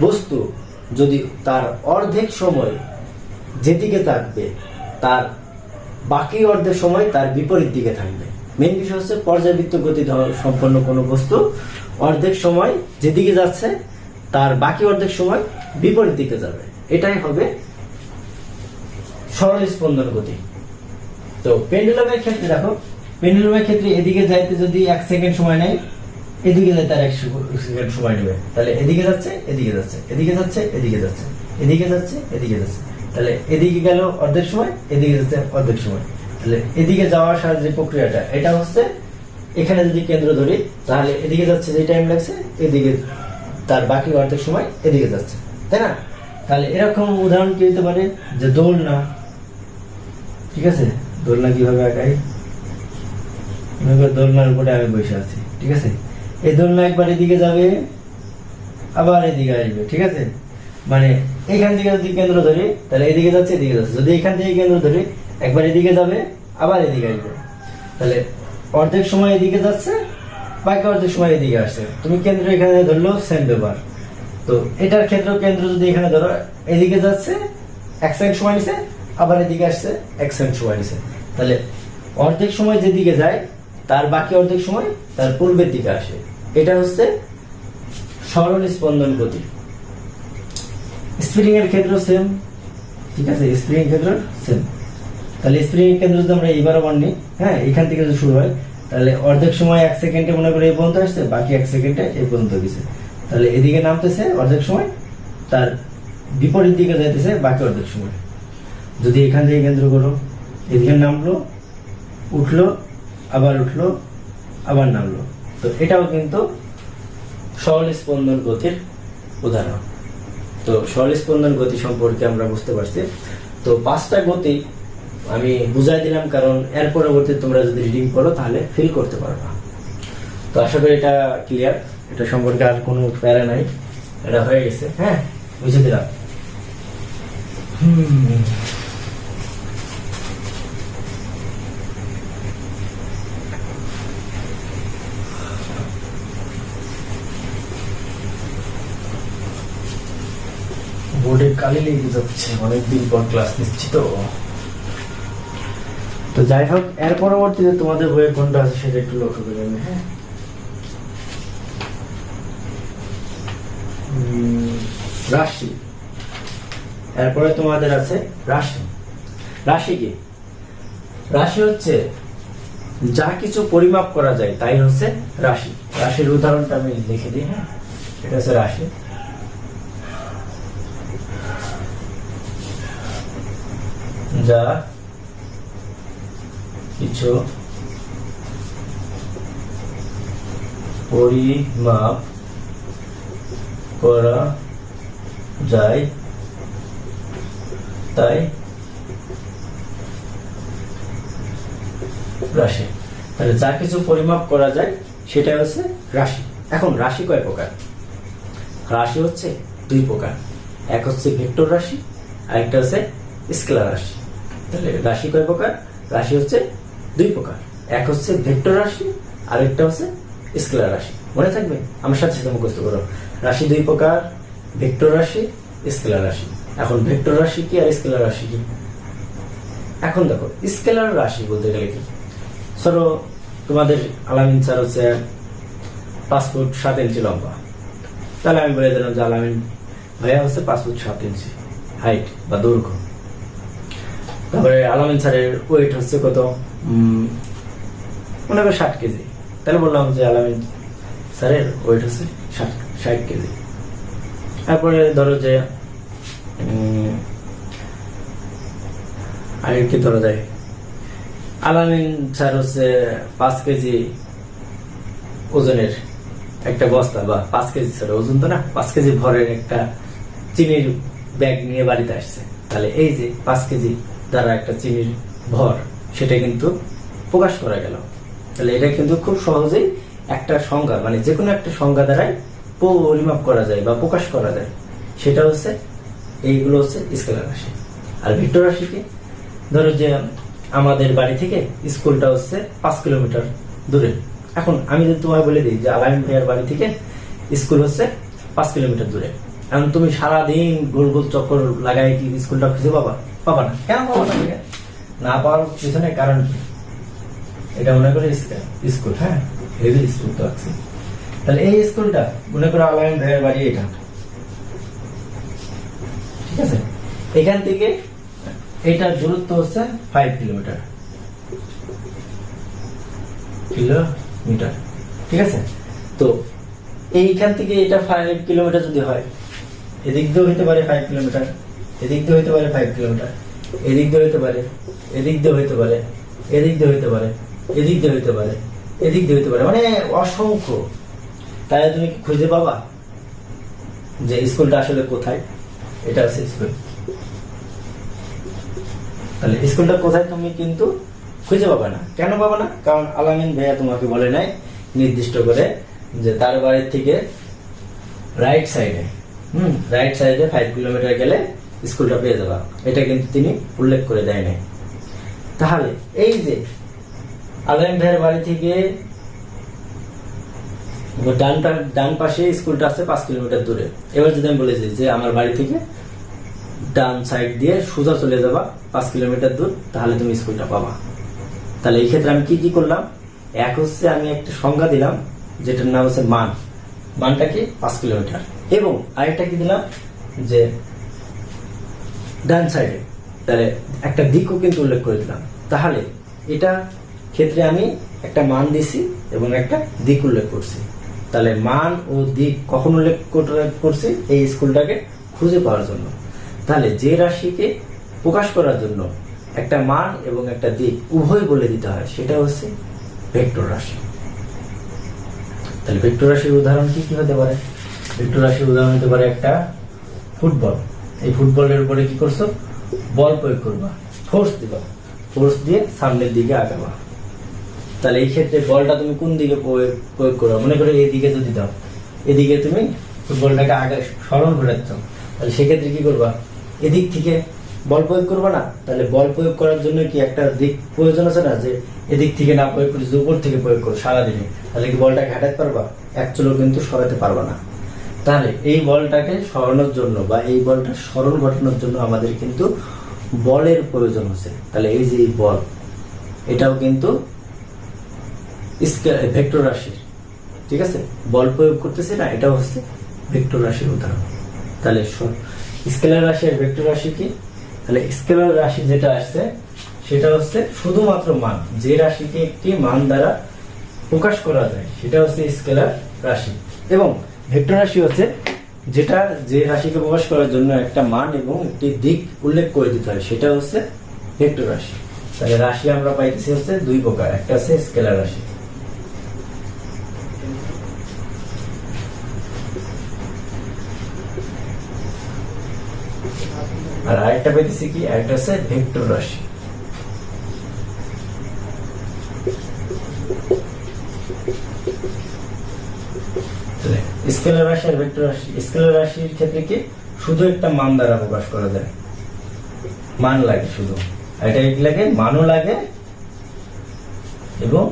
বস্তু যদি তার অর্ধেক সময় যেদিকে থাকবে, তার বাকি অর্ধেক সময় তার বিপরীত দিকে থাকবে। মেন বিষয় হচ্ছে পর্যায়বৃত্ত গতি সম্পন্ন কোনো বস্তু অর্ধেক সময় যেদিকে যাচ্ছে, তার বাকি অর্ধেক সময় বিপরীত দিকে যাবে। এটাই হবে সরল স্পন্দন গতি। তো পেন্ডুলামের ক্ষেত্রে দেখো, পেন্ডুলামের ক্ষেত্রে এদিকে যাইতে যদি 1 সেকেন্ড সময় নেয়, এদিকে যাইতে আর 1 সেকেন্ড সময় নেবে। তাহলে এদিকে যাচ্ছে, এদিকে যাচ্ছে, এদিকে যাচ্ছে, এদিকে যাচ্ছে, এদিকে যাচ্ছে, এদিকে যাচ্ছে। তাহলে এদিকে গেল অর্ধেক সময়, এদিকে যাচ্ছে অর্ধেক সময়। তাহলে এদিকে যাওয়ার সাথে যে প্রক্রিয়াটা, এটা হচ্ছে এখানে যদি কেন্দ্র ধরি, তাহলে এদিকে যাচ্ছে যে টাইম লাগছে, এদিকে তার বাকি অর্ধেক সময় এদিকে যাচ্ছে, তাই না? তাহলে এরকম উদাহরণ কি হতে পারে, যে দোলনা, ঠিক আছে, দোলনা কিভাবে আঁকাই, দোলনার উপরে আমি বসে আছি, ঠিক আছে, এই দোলনা একবার এদিকে যাবে, আবার এদিকে আসবে, ঠিক আছে। মানে এখান থেকে যদি কেন্দ্র ধরি তাহলে এদিকে যাচ্ছে, এদিকে যাচ্ছে। যদি এখান থেকে কেন্দ্র ধরি, একবার এদিকে যাবে, আবার এদিকে আসবে। তাহলে অর্ধেক সময় এদিকে যাচ্ছে, বাকি অর্ধেক সময় এদিকে আসছে। তুমি কেন্দ্র এখানে ধরলো, সেম ব্যাপার। তো এটার ক্ষেত্রে কেন্দ্র যদি এখানে ধরো, এদিকে যাচ্ছে 1 সেকেন্ড সময় নিছে, আবার এদিকে আসছে 1 সেকেন্ড সময় নিছে। তাহলে অর্ধেক সময় যেদিকে যায়, তার বাকি অর্ধেক সময় তার পূর্বের দিকে আসে। এটা হচ্ছে সরল স্পন্দন গতি। স্প্রিং এর ক্ষেত্রে সেম, ঠিক আছে, স্প্রিং এর ক্ষেত্রে সেম। তাহলে স্প্রিং এর ক্ষেত্রে যদি আমরা এইবার বানিয়ে, হ্যাঁ, এখান থেকে যদি শুরু হয়, তাহলে অর্ধেক সময় 1 সেকেন্ডে মনে করে এই পর্যন্ত আসছে, বাকি 1 সেকেন্ডে এই পর্যন্ত গেছে। তাহলে এদিকে নামতেছে অর্ধেক সময়, তার বিপরীত দিকে যাইতেছে বাকি অর্ধেক সময়। যদি এখান থেকে কেন্দ্র করো, এদিকে নামলো, উঠলো, আবার উঠলো, আবার নামলো। তো এটাও কিন্তু সরল স্পন্দন গতির উদাহরণ। তো সরল স্পন্দন গতি সম্পর্কে আমরা বুঝতে পারছি। তো 5টা গতি আমি বুঝাই দিলাম, কারণ এর পরবর্তীতে তোমরা যদি রিডিং করো তাহলে ফিল করতে পারবা। তো আশা করি এটা ক্লিয়ার, এটা সম্পর্কে আর কোনো প্যারা নাই, এটা হয়ে গেছে। হ্যাঁ, বুঝে দিলাম। বোর্ডে কালি লেগে যাচ্ছে, অনেকদিন পর ক্লাস নিচ্ছি। তো যাই হোক, এর পরবর্তীতে তোমাদের বইয়ে কোনটা আছে সেটা একটু লক্ষ্য করে নেবে। হ্যাঁ, রাশি, এরপরে তোমাদের আছে রাশি। রাশি কি? রাশি হচ্ছে যা কিছু পরিমাপ করা যায় তাই হচ্ছে রাশি। রাশির উদাহরণটা আমি লিখে দিই। হ্যাঁ, এটা হচ্ছে রাশি। যা কিছু পরিমাপ করা যায় তাই রাশি। তাহলে যা কিছু পরিমাপ করা যায় সেটা হচ্ছে রাশি। এখন রাশি কয় প্রকার? রাশি হচ্ছে দুই প্রকার, এক হচ্ছে ভেক্টর রাশি আর একটা হচ্ছে স্কেলার রাশি। তাহলে রাশি কয় প্রকার? রাশি হচ্ছে দুই প্রকার, এক হচ্ছে ভেক্টর রাশি আর একটা হচ্ছে স্কেলার রাশি। মনে থাকবে, আমার সাথে সাথে মুখস্থ করো। রাশি দুই প্রকার, ভেক্টর রাশি, স্কেলার রাশি। এখন ভেক্টর রাশি কি আর স্কেলার রাশি কি? এখন দেখো, স্কেলার রাশি বলতে গেলে কি, ধরো তোমাদের আলামিন স্যার হচ্ছে 5 ফুট 7 ইঞ্চি লম্বা, তাহলে আমি বলে দিলাম যে আলামিন ভাইয়া হচ্ছে 5 ফুট 7 ইঞ্চি হাইট বা দৈর্ঘ্য। তারপরে আলামিন স্যারের ওয়েট হচ্ছে কত, মনে করো 60 কেজি, তাহলে বললাম যে আলামিন স্যারের ওয়েট হচ্ছে 60 কেজি। তারপরে ধরো যে আর কি ধরা যায়, আলামিন স্যার হচ্ছে 5 কেজি ওজনের একটা বস্তা, বা 5 কেজি স্যার ওজন তো না, 5 কেজি ভরের একটা চিনির ব্যাগ নিয়ে বাড়িতে আসছে। তাহলে এই যে 5 কেজি দ্বারা একটা চিনির ভর, সেটা কিন্তু প্রকাশ করা গেল। তাহলে এটা কিন্তু খুব সহজেই একটা সংজ্ঞা, মানে যে কোনো একটা সংজ্ঞা দ্বারাই পরিমাপ করা যায় বা প্রকাশ করা যায়। সেটা হচ্ছে, এইগুলো হচ্ছে স্কেলার রাশি। আর ভেক্টর রাশি কি, ধরো যে আমাদের বাড়ি থেকে স্কুলটা হচ্ছে 5 কিলোমিটার দূরে। এখন আমি যদি তোমায় বলে দিই যে আলামিন ভাইয়ার বাড়ি থেকে স্কুল হচ্ছে 5 কিলোমিটার দূরে, এখন তুমি সারাদিন গোল গোল চক্কর লাগাই কি স্কুলটা খুঁজে পাবা? পাবা না। কেন পাবা না? না পাওয়ার পিছনে কারণ কি? এটা মনে করে স্কুল, হ্যাঁ, হেভি স্কুল তো আছে। তাহলে এই স্কুলটা মনে করো আলামিন ভাইয়ের বাড়ি এটা, ঠিক আছে, এখান থেকে এটার দূরত্ব হচ্ছে 5 কিলোমিটার, ঠিক আছে। তো এইখান থেকে এটা 5 কিলোমিটার যদি হয়, এদিক দিয়ে হইতে পারে 5 কিলোমিটার, এদিক দিয়ে হইতে পারে 5 কিলোমিটার, এদিক দিয়ে হইতে পারে, এদিক দিয়ে হইতে পারে, এদিক দিয়ে হইতে পারে, এদিক দিয়ে হইতে পারে, এদিক দিয়ে হইতে পারে, মানে অসংখ্য। তাহলে তুমি কি খুঁজে পাবা যে স্কুলটা আসলে কোথায়? এটা হচ্ছে স্কুল। তাহলে স্কুলটা কোথায় তুমি কিন্তু খুঁজে পাবা না। কেন পাবা না? কারণ আলামিন ভাইয়া তোমাকে বলে নাই নির্দিষ্ট করে যে তার বাড়ির থেকে রাইট সাইডে 5 কিলোমিটার গেলে স্কুলটা পেয়ে যাবা, এটা কিন্তু তিনি উল্লেখ করে দেয় নাই। তাহলে এই যে আলামিন ভাইয়ের বাড়ি থেকে ডান পাশে স্কুলটা আছে 5 কিলোমিটার দূরে। এবার যদি আমি বলেছি যে আমার বাড়ি থেকে ডান সাইড দিয়ে সোজা চলে যাবা 5 কিলোমিটার দূর, তাহলে তুমি স্কুলটা পাবা। তাহলে এই ক্ষেত্রে আমি কি কি করলাম? এক হচ্ছে আমি একটা সংজ্ঞা দিলাম যেটার নাম হচ্ছে মান, মানটা কি 5 কিলোমিটার, এবং আরেকটা কি দিলাম যে ডান সাইডে, তাহলে একটা দিকও কিন্তু উল্লেখ করে দিলাম। তাহলে এটা ক্ষেত্রে আমি একটা মান দিছি এবং একটা দিক উল্লেখ করছি। তাহলে মান ও দিক কখন উল্লেখ করছি? এই স্কুলটাকে খুঁজে পাওয়ার জন্য। তাহলে যে রাশিকে প্রকাশ করার জন্য একটা মান এবং একটা দিক উভয় বলে দিতে হয়, সেটা হচ্ছে ভেক্টর রাশি। তাহলে ভেক্টর রাশির উদাহরণ কি কি হতে পারে? ভেক্টর রাশির উদাহরণ হতে পারে একটা ফুটবল। এই ফুটবলের উপরে কি করছো? বল প্রয়োগ করবা, ফোর্স দিবা, ফোর্স দিয়ে সামনের দিকে আগাবা। তাহলে এই ক্ষেত্রে বলটা তুমি কোন দিকে প্রয়োগ করবা? মনে করো এদিকে যদি দাও, এদিকে তুমি ফুটবলটাকে আগে স্মরণ ঘোরাচ্ছ, তাহলে সেক্ষেত্রে কি করবা? এদিক থেকে বল প্রয়োগ করবা না। তাহলে বল প্রয়োগ করার জন্য কি একটা দিক প্রয়োজন আছে না, যে এদিক থেকে না প্রয়োগ করি, উপর থেকে প্রয়োগ করো সারাদিনে, তাহলে কি বলটাকে হাঁটাতে পারবা? এক চুলো কিন্তু সরাতে পারবা না। তাহলে এই বলটাকে সরানোর জন্য বা এই বলটা স্মরণ ঘটানোর জন্য আমাদের কিন্তু বলের প্রয়োজন হচ্ছে। তাহলে এই যে বল, এটাও কিন্তু ভেক্টর রাশির, ঠিক আছে, বল প্রয়োগ করতেছে না, এটাও হচ্ছে ভেক্টর রাশির উদাহরণ। তাহলে স্কেলার রাশি আর ভেক্টর রাশি কি? তাহলে স্কেলার রাশি যেটা আসছে সেটা হচ্ছে শুধুমাত্র মান, যে রাশিকে একটি মান দ্বারা প্রকাশ করা যায় সেটা হচ্ছে স্কেলার রাশি। এবং ভেক্টর রাশি হচ্ছে যেটা যে রাশিকে প্রকাশ করার জন্য একটা মান এবং একটি দিক উল্লেখ করে দিতে হয়, সেটা হচ্ছে ভেক্টর রাশি। তাহলে রাশি আমরা পাইতেছি হচ্ছে দুই প্রকার, একটা হচ্ছে স্কেলার রাশি, আর আরেকটা পাইতেছি কি, আরেকটা হচ্ছে ভেক্টর রাশি। স্কেলার রাশি আর ভেক্টর রাশি, স্কেলার রাশির ক্ষেত্রে কি শুধু একটা মান দ্বারা প্রকাশ করা যায়, মান লাগে শুধু, এটা কি লাগে, মানও লাগে এবং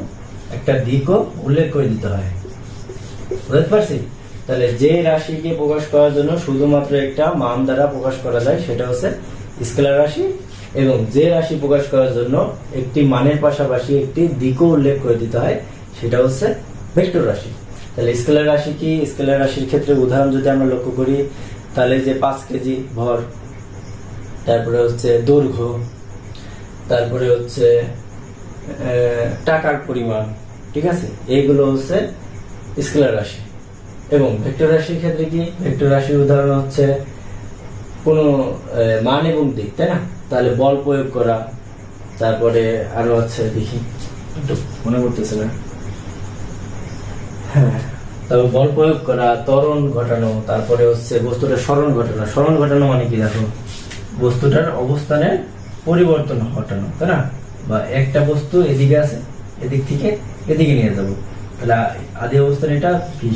একটা দিকও উল্লেখ করে দিতে হয়। বুঝতে পারছি? তাহলে যে রাশিকে প্রকাশ করার জন্য শুধুমাত্র একটা মান দ্বারা প্রকাশ করা যায় সেটা হচ্ছে স্কেলার রাশি, এবং যে রাশি প্রকাশ করার জন্য একটি মানের পাশাপাশি একটি দিকও উল্লেখ করে দিতে হয় সেটা হচ্ছে ভেক্টর রাশি। তাহলে স্কেলার রাশি কি, স্কেলার রাশির ক্ষেত্রে উদাহরণ যদি আমরা লক্ষ্য করি তাহলে যে 5 কেজি ভর, তারপরে হচ্ছে দৈর্ঘ্য, তারপরে হচ্ছে টাকার পরিমাণ, ঠিক আছে, এইগুলো হচ্ছে স্কেলার রাশি। এবং ভেক্টর রাশির ক্ষেত্রে কি, ভেক্টর রাশির উদাহরণ হচ্ছে কোনো মান এবং দিক, তাই না? তাহলে বল প্রয়োগ করা, তারপরে আরো আছে, দেখি একটু মনে করতেছে না, হ্যাঁ, তবে বল প্রয়োগ করা, ত্বরণ ঘটানো, তারপরে হচ্ছে বস্তুটার স্মরণ ঘটানো। স্মরণ ঘটানো মানে কি, দেখো বস্তুটার অবস্থানের পরিবর্তন ঘটানো, তাই না? বা একটা বস্তু এদিকে আছে, এদিক থেকে এদিকে নিয়ে যাবো, তাহলে আদি অবস্থান এটা,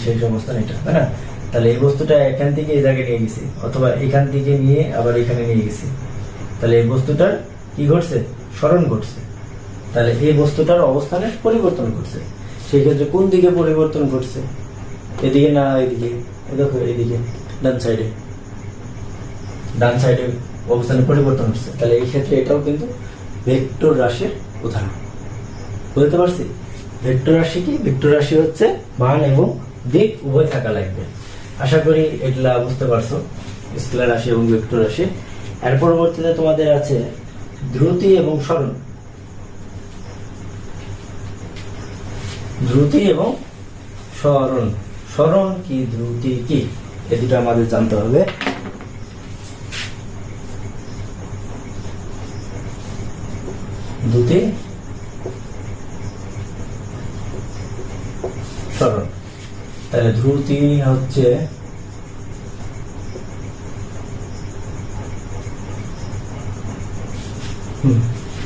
শেষ অবস্থান এটা, তাই না? তাহলে এই বস্তুটা এখান থেকে এই জায়গায় নিয়ে গেছি, অথবা এখান থেকে নিয়ে আবার এখানে নিয়ে গেছি, তাহলে এই বস্তুটার কি ঘটছে, স্মরণ ঘটছে। তাহলে এই বস্তুটার অবস্থানের পরিবর্তন ঘটছে। সেই ক্ষেত্রে কোন দিকে পরিবর্তন ঘটছে, এদিকে না এদিকে, দেখো এদিকে ডান সাইডে, ডান সাইডে অবস্থানের পরিবর্তন হচ্ছে। তাহলে এই ক্ষেত্রে এটাও কিন্তু ভেক্টর রাশির উদাহরণ। বুঝতে পারছি? ভেক্টর রাশি কি, ভেক্টর রাশি হচ্ছে মান এবং দিক উভয় থাকা লাগবে। আশা করি এটা বুঝতে পারছো, স্কেলার রাশি এবং ভেক্টর রাশি। এর পরবর্তীতে তোমাদের আছে দ্রুতি এবং সরণ। দ্রুতি এবং সরণ, সরণ কি দ্রুতি কি, এই দুটো আমাদের জানতে হবে। দ্রুতি, সরণ। তাহলে দ্রুতি হচ্ছে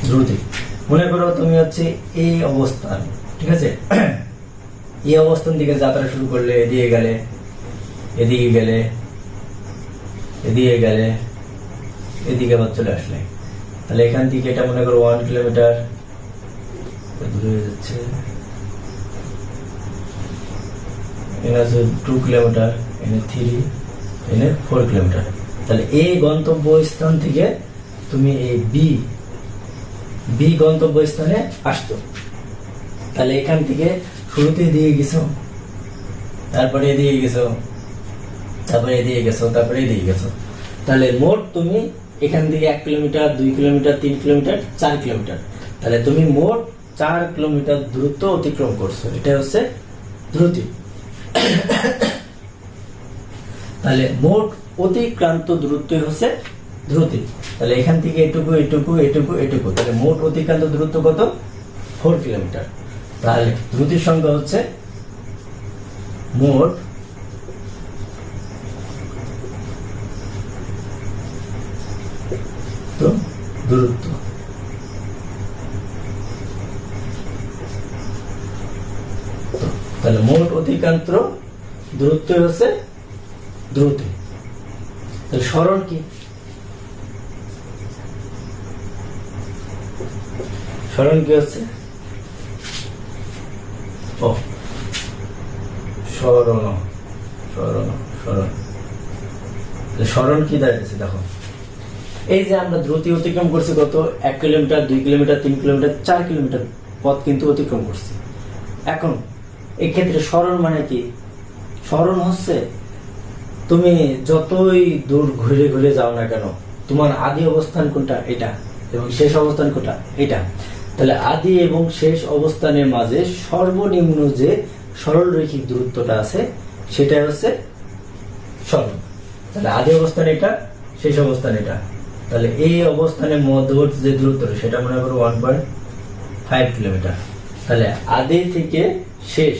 দ্রুতি, মনে করো তুমি হচ্ছে এই অবস্থান, ঠিক আছে, এই অবস্থান দিকে যাত্রা শুরু করলে, এদিকে গেলে, এদিকে গেলে, এদিকে গেলে, এদিকে আবার চলে আসলে, তাহলে এখান থেকে এটা মনে করো 1 কিলোমিটার দূরে হয়ে যাচ্ছে, এখানে আছে 2 কিলোমিটার, এখানে 3, এখানে 4 কিলোমিটার। তাহলে এই গন্তব্য স্থান থেকে তুমি এই বি গন্তব্য স্থানে আসতো, তাহলে এখান থেকে শুরুতে দিয়ে গেছো, তারপরে এদিকে গেছো, তারপরে এদিকে গেছো, তারপরে এদিকে গেছো, তাহলে মোট তুমি এখান থেকে 1 কিলোমিটার, 2 কিলোমিটার, 3 কিলোমিটার, 4 কিলোমিটার, তাহলে তুমি মোট 4 কিলোমিটার দূরত্ব অতিক্রম করছো, এটা হচ্ছে দ্রুতি। তাহলে মোট অতিক্রান্ত দূরত্ব হচ্ছে দ্রুতি। তাহলে এখান থেকে এটুকু এটুকু এটুকু এটুকু, তাহলে মোট অতিক্রান্ত দূরত্ব কত, 4 কিলোমিটার। তাহলে দ্রুতির সংখ্যা হচ্ছে মোট দূরত্ব। তাহলে মোট অতিক্রান্ত দূরত্ব হচ্ছে দ্রুতি। তাহলে সরণ কি, সরণ কি হচ্ছে, ও সরণ, সরণ, সরণ। সরণ কি দাঁড়িয়েছে, দেখো এই যে আমরা দ্রুতি অতিক্রম করছি কত, 1 কিলোমিটার, 2 কিলোমিটার, 3 কিলোমিটার, 4 কিলোমিটার পথ কিন্তু অতিক্রম করছি। এখন এই ক্ষেত্রে সরণ মানে কি, সরণ হচ্ছে তুমি যতই দূর ঘুরে ঘুরে যাও না কেন, তোমার আদি অবস্থান কোনটা, এটা, এবং শেষ অবস্থান কোনটা, এটা। তাহলে আদি এবং শেষ অবস্থানের মাঝে সর্বনিম্ন যে সরল রৈখিক দূরত্বটা আছে সেটা হচ্ছে সরল। তাহলে আদি অবস্থান এটা, শেষ অবস্থান এটা। তাহলে এই অবস্থানের মধ্যবর্তী যে দূরত্বটা সেটা মনে করো 1.5 কিলোমিটার। তাহলে আদি থেকে শেষ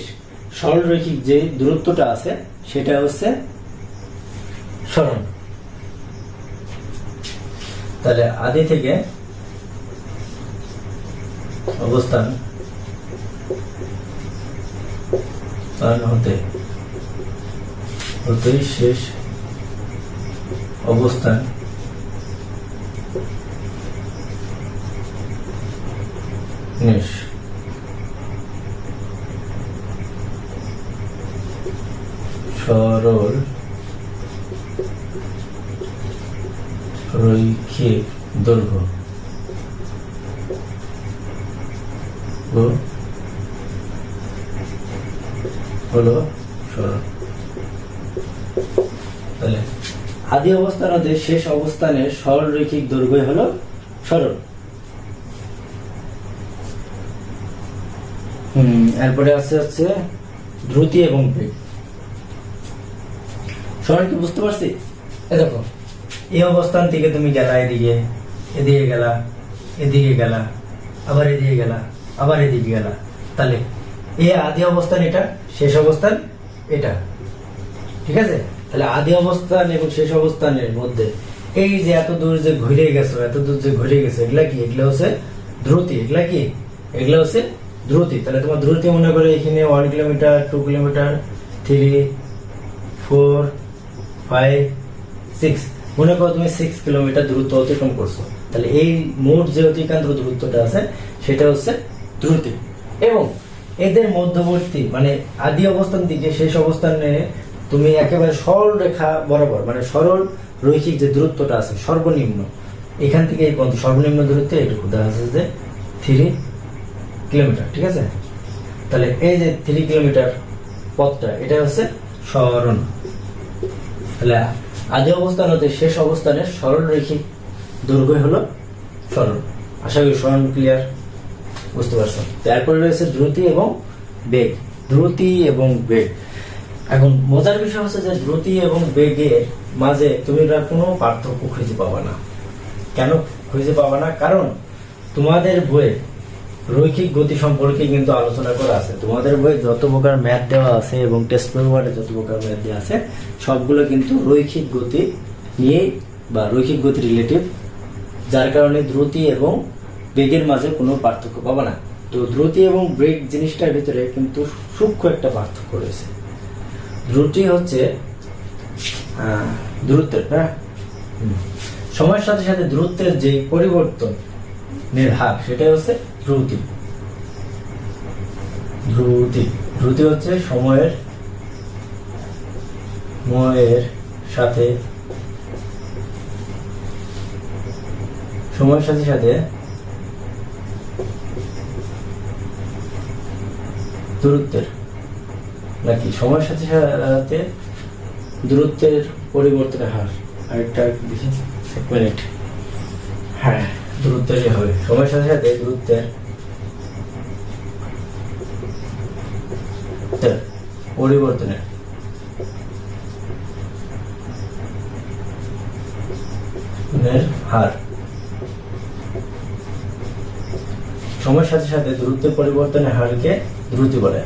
সরল রৈখিক যে দূরত্বটা আছে সেটা হচ্ছে সরল। তাহলে আদি থেকে অবস্থান হতে শেষ অবস্থান সরল রৈখিক দৈর্ঘ্য হলো সরল। তাহলে আদি অবস্থান হতে শেষ অবস্থানের সরল রৈখিক দৈর্ঘ্য হলো সরল। এরপরে হচ্ছে দ্রুতি এবং বেগ। সবাই কি বুঝতে পারছি? দেখো, এই অবস্থান থেকে তুমি গেলা এদিকে, এদিকে গেলা, এদিকে গেলা, আবার এদিকে গেলা, আবার এদিকে গেলা। তাহলে এই আদি অবস্থান এটা, শেষ অবস্থান এটা, ঠিক আছে? তাহলে আদি অবস্থান এবং শেষ অবস্থানের মধ্যে এই যে এত দূর যে ঘুরে গেছো, এত দূর যে ঘুরে গেছো, এগুলা কি? এগুলা হচ্ছে দ্রুতি। এগুলা কি? এগুলা হচ্ছে দ্রুতি। তাহলে তোমার দ্রুতি মনে করো এখানে 1 কিলোমিটার, 2 কিলোমিটার, 3, 4, 5, 6, মনে করো তুমি 6 কিলোমিটার দূরত্ব অতিক্রম করছো। তাহলে এই মোট যে অতিক্রান্ত দূরত্বটা আছে সেটা হচ্ছে দ্রুতি। এবং এদের মধ্যবর্তী মানে আদি অবস্থান থেকে শেষ অবস্থানে তুমি একেবারে সরল রেখা বরাবর, মানে সরল রৈখিক যে দূরত্বটা আছে সর্বনিম্ন, এখান থেকে এই পর্যন্ত সর্বনিম্ন দূরত্ব এটুকু দেখা যাচ্ছে যে 3 কিলোমিটার, ঠিক আছে? তাহলে এই যে 3 কিলোমিটার পথটা এটা হচ্ছে সরণ। তাহলে আদি অবস্থান হতে শেষ অবস্থানের সরল রৈখিক দৈর্ঘ্য হলো সরল। আশা করি সরণ ক্লিয়ার, বুঝতে পারছো? তারপরে রয়েছে দ্রুতি এবং বেগ। দ্রুতি এবং বেগ, এখন মজার বিষয় হচ্ছে যে দ্রুতি এবং বেগের মাঝে তুমি কোনো পার্থক্য খুঁজে পাবা না। কেন খুঁজে পাবা না? কারণ তোমাদের বইয়ে রৈখিক গতি সম্পর্কে কিন্তু আলোচনা করা আছে। তোমাদের বইয়ে যত প্রকার ম্যাথ দেওয়া আছে এবং টেস্ট পেপারে যত প্রকার ম্যাথ দেওয়া আছে সবগুলো কিন্তু রৈখিক গতি নিয়ে বা রৈখিক গতি রিলেটিভ, যার কারণে দ্রুতি এবং বেগের মাঝে কোনো পার্থক্য পাবা না। তো দ্রুতি এবং বেগ জিনিসটার ভিতরে কিন্তু সূক্ষ্ম একটা পার্থক্য রয়েছে। দ্রুতি হচ্ছে দূরত্বের, হ্যাঁ, সময়ের সাথে সাথে দূরত্বের যে পরিবর্তনের হার সেটাই হচ্ছে দ্রুতি। দ্রুতি হচ্ছে সময়ের সাথে দূরত্বের, নাকি সময়ের সাথে সাথে দূরত্বের পরিবর্তনের হার। আরেকটা দেখি, এক মিনিট। হ্যাঁ, দূরত্বেরই হবে, সময়ের সাথে সাথে দূরত্বের পরিবর্তনের হার। সময়ের সাথে সাথে দূরত্বের পরিবর্তনের হারকে দ্রুতি বলে।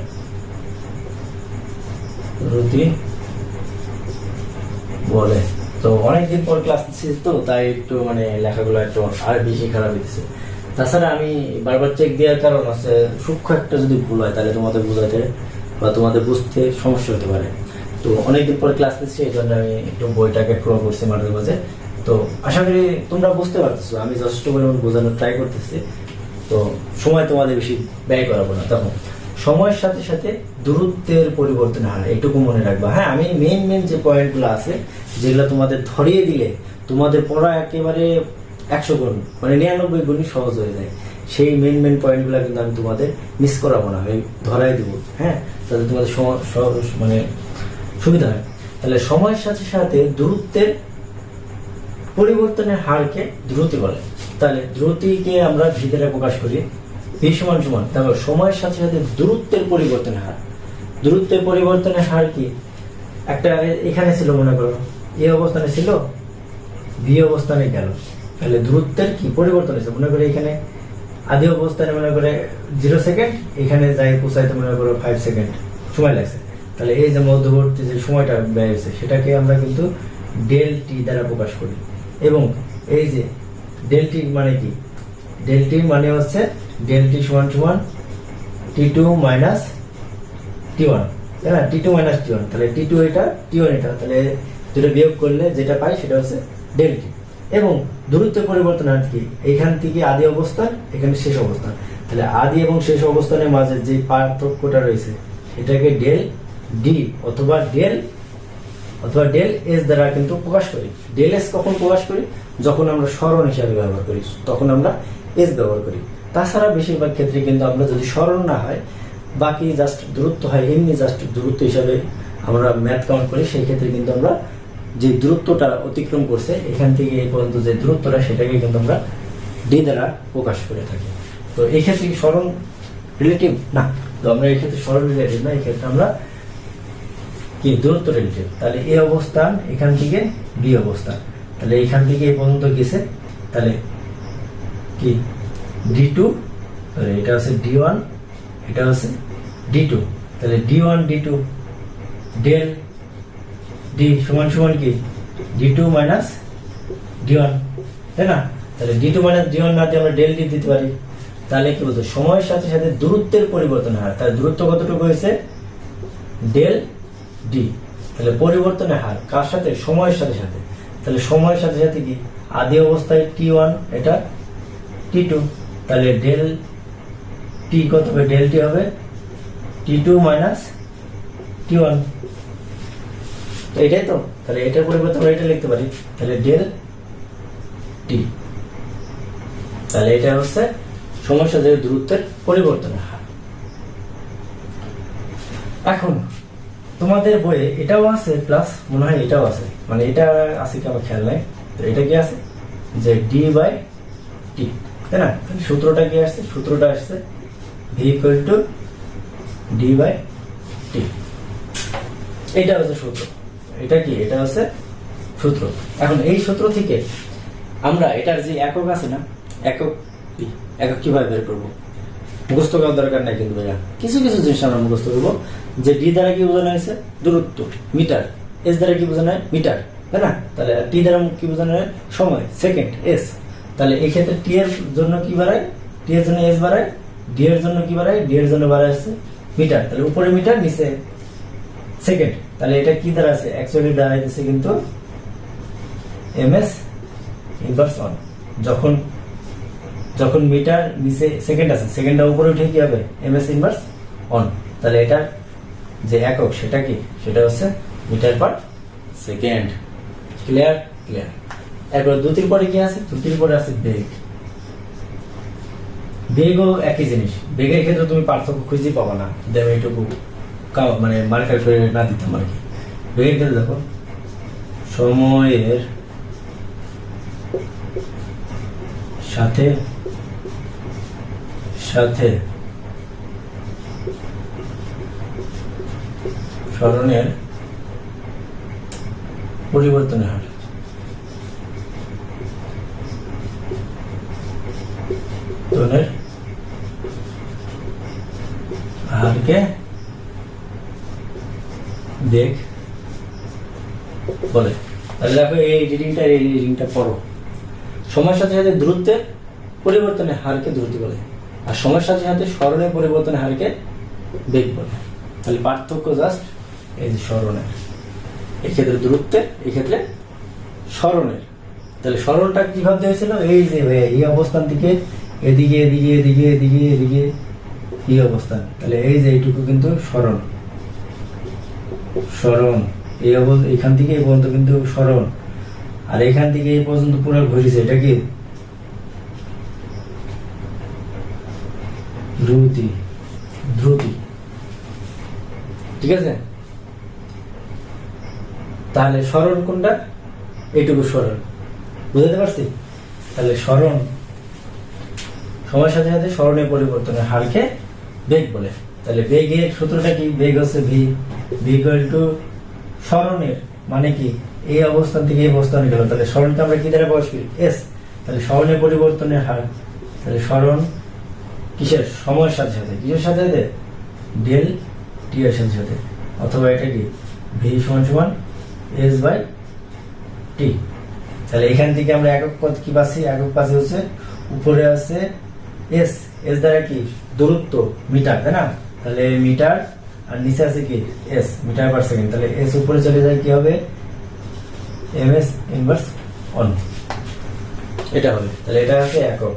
তো অনেকদিন পর ক্লাস নিচ্ছি তো তাই একটু মানে লেখাগুলো একটু আর বেশি খারাপ হইতেছে। তাছাড়া আমি বারবার চেক দেওয়ার কারণ আছে সূক্ষ্ম একটা যদি ভুল হয় তাহলে তোমাদের বোঝাতে বা তোমাদের বুঝতে সমস্যা হতে পারে। তো অনেকদিন পর ক্লাস নিচ্ছি, এই জন্য আমি একটু বইটাকে ক্রয় করছি মাঝে মাঝে। তো আশা করি তোমরা বুঝতে পারতেছো, আমি যথেষ্ট পরিমাণ বোঝানোর ট্রাই করতেছি। তো সময় তোমাদের বেশি ব্যয় করাবো না। তখন সময়ের সাথে সাথে দূরত্বের পরিবর্তন হয়, এটুকু মনে রাখবা। হ্যাঁ, আমি মেন যে পয়েন্টগুলো আছে যেগুলো তোমাদের ধরিয়ে দিলে তোমাদের পড়া একেবারে 100 গুণ মানে 99 গুণই সহজ হয়ে যায়, সেই মেন পয়েন্টগুলো কিন্তু আমি তোমাদের মিস করাবো না, আমি ধরাই দেবো। হ্যাঁ, তাহলে তোমাদের মানে সুবিধা হয়। তাহলে সময়ের সাথে সাথে দূরত্বের পরিবর্তনের হারকে দ্রুতি বলে। তাহলে দ্রুতিকে আমরা ভি দ্বারা প্রকাশ করি। ভি সমান সমান তারপর সময়ের সাথে সাথে দূরত্বের পরিবর্তনের হার। দূরত্বের পরিবর্তনের হার কি? একটা এখানে ছিল, মনে করো এই অবস্থানে ছিল, বি অবস্থানে গেল, তাহলে দূরত্বের কি পরিবর্তন হয়েছে। মনে করে এখানে আদি অবস্থানে মনে করে 0 সেকেন্ড, এখানে যাই পৌঁছাইতে মনে করো 5 সেকেন্ড সময় লাগছে। তাহলে এই যে মধ্যবর্তী যে সময়টা ব্যয় হয়েছে সেটাকে আমরা কিন্তু ডেল টি দ্বারা প্রকাশ করি। এবং এই যে ডেল টি মানে কি? ডেল টি মানে হচ্ছে ডেল টি সমান সমান T2 মাইনাস T1, তাই না? T2 মাইনাস T1, তাহলে T2 এটা, T1 এটা, তাহলে দুটো বিয়োগ করলে যেটা পাই সেটা হচ্ছে ডেল টি। এবং দূরত্বের পরিবর্তন আর কি? এখান থেকে আদি অবস্থান, এখানে শেষ অবস্থান, তাহলে আদি এবং শেষ অবস্থানের মাঝে যে পার্থক্যটা রয়েছে এটাকে ডেল ডি অথবা ডেল এস দ্বারা কিন্তু প্রকাশ করি। ডেল এস কখন প্রকাশ করি? যখন আমরা সরণ হিসাবে ব্যবহার করি, তখন আমরা এস ব্যবহার করি। তাছাড়া বেশিরভাগ ক্ষেত্রে কিন্তু আমরা যদি সরণ না হয়, বাকি জাস্ট দূরত্ব হয়, এমনি জাস্ট দূরত্ব হিসাবে আমরা ম্যাথ কাউন্ট করি, সেই ক্ষেত্রে কিন্তু আমরা যে দূরত্বটা অতিক্রম করছে এখান থেকে এই পর্যন্ত যে দূরত্বটা সেটাকে কিন্তু আমরা ডি দ্বারা প্রকাশ করে থাকি। তো এই ক্ষেত্রে সরণ রিলেটিভ না, তো আমরা এই ক্ষেত্রে সরণ রিলেটিভ না, এই ক্ষেত্রে আমরা কি দূরত্ব রিলেটিভ। তাহলে এই অবস্থান এখান থেকে বি অবস্থান, তাহলে এখান থেকে এই পর্যন্ত গেছে, তাহলে কি D2, তাহলে এটা হচ্ছে D1, এটা হচ্ছে D2, তাহলে D1 D2 ডেল D সমান সমান কি D2 মাইনাস D1, তাই না? তাহলে D2 মাইনাস D1 না দিয়ে আমরা ডেল D দিতে পারি। তাহলে কি বলতো? সময়ের সাথে সাথে দূরত্বের পরিবর্তন হার, তাহলে দূরত্ব কতটুকু হয়েছে? Del D. তাহলে পরিবর্তনের হার কার সাথে? সময়ের সাথে সাথে। তাহলে সময়ের সাথে সাথে কি? আদি অবস্থায় T1, এটা T2, তাহলে ডেল টি কত হবে? ডেল টি হবে T2 মাইনাস T1, তো এটাই তো। তাহলে এটার পরিবর্তে আমরা এটা লিখতে পারি, তাহলে ডেল টি। তাহলে এটা হচ্ছে সময়ের সাথে দূরত্বের পরিবর্তনের হার। এখন তোমাদের বইয়ে এটাও আছে, প্লাস মনে হয় এটাও আছে, মানে এটা আছে কি আমার খেয়াল নাই। তো এটা কি আছে? যে ডি বাই টি, তাই না? সূত্রটা কি আসছে? সূত্রটা আসছে V equal to D by T. এটা হচ্ছে সূত্র। এটা কি? এটা হচ্ছে সূত্র। এখন এই সূত্র থেকে আমরা এটার যে একক আছে না, একক কিভাবে বের করবো? মুখস্থ করার দরকার নাই কিন্তু ভাইয়া, কিছু কিছু জিনিস আমরা মুখস্থ করবো। যে ডি দ্বারা কি বোঝানো হয়েছে? দূরত্ব, মিটার। এস দ্বারা কি বোঝানো হয়? মিটার, তাই না? তাহলে টি দ্বারা কি বোঝানো হয়? সময়, সেকেন্ড, এস। তাহলে এই ক্ষেত্রে টি এর জন্য কি বাড়ায়? টি এর জন্য এস বাড়ায়। ডি এর জন্য কি বাড়ায়? ডি এর জন্য বাড়ায় আছে মিটার। তাহলে উপরে মিটার, নিচে সেকেন্ড। তাহলে এটা কি দ্বারা আছে? অ্যাকচুয়ালি দাঁড়াইতেছে কিন্তু এমএস ইনভার্স 1। যখন মিটার নিচে সেকেন্ড আছে, সেকেন্ডটা উপরে উঠে কি হবে? MS inverse 1। তাহলে এটা যে একক সেটা কি? সেটা হচ্ছে metre per second. Clear? Clear. এরপর দ্রুতির পরে কি আছে? দ্রুতির পরে আছে বেগ। বেগও একই জিনিস। বেগের ক্ষেত্রে তুমি পার্থক্য খুঁজে পাবো না, দেবে এইটুকু মানে মার্কার করে না দিতাম আর কি। বেগের ক্ষেত্রে দেখো সময়ের সাথে সাথে সরণের পরিবর্তনের হার। হারকে বেগ বলে। তাহলে দেখো এই রিডিংটা পড়ো। সময়ের সাথে সাথে দূরত্বের পরিবর্তনের হারকে দ্রুতি বলে, আর সময়ের সাথে সাথে সরণের পরিবর্তনের হারকে বেগ বলে। তাহলে পার্থক্য জাস্ট এই যে সরণের, এই ক্ষেত্রে দূরত্বের, এই ক্ষেত্রে সরণের। তাহলে সরণটা কিভাবে হয়েছিল? এই যে এই অবস্থান থেকে এদিকে এদিকে এদিকে এদিকে এদিকে এই অবস্থান, তাহলে এই যে এইটুকু কিন্তু সরণ। এই এখান থেকে এই পর্যন্ত কিন্তু সরণ, আর এখান থেকে এই পর্যন্ত পুরো ঘুরেছে, এটা কি ধ্রুতি। ঠিক আছে? তাহলে সরণ কোনটা? এইটুকু সরণ, বুঝতে পারছি? তাহলে সময়ের সাথে সাথে স্মরণের পরিবর্তনের হারকে বেগ বলে। তাহলে বেগের সূত্রটা কি? বেগ হচ্ছে ভি ইকুয়াল টু স্মরণের মানে কি এই অবস্থান থেকে এই অবস্থানে গেল, তাহলে স্মরণকে আমরা কি দ্বারা প্রকাশ করি? এস। তাহলে স্মরণের পরিবর্তনের হার, তাহলে স্মরণ কিসের? সময়ের সাথে সাথে, কিসের সাথে সাথে? ডেল টি এর সাথে সাথে, অথবা এটা কি ভি সমান সমান এস বাই টি। তাহলে এখান থেকে আমরা একক পদ কি পাচ্ছি? একক পাচ্ছি হচ্ছে উপরে আছে এস, এস দ্বারা কি দূরত্ব মিটার, তাই না? তাহলে মিটার আর নিচে আছে কি এস, মিটার পার সেকেন্ড। তাহলে এস উপরে চলে যায় কি হবে? এম এস ইনভার্স অন, এটা হবে। তাহলে এটা হচ্ছে একক।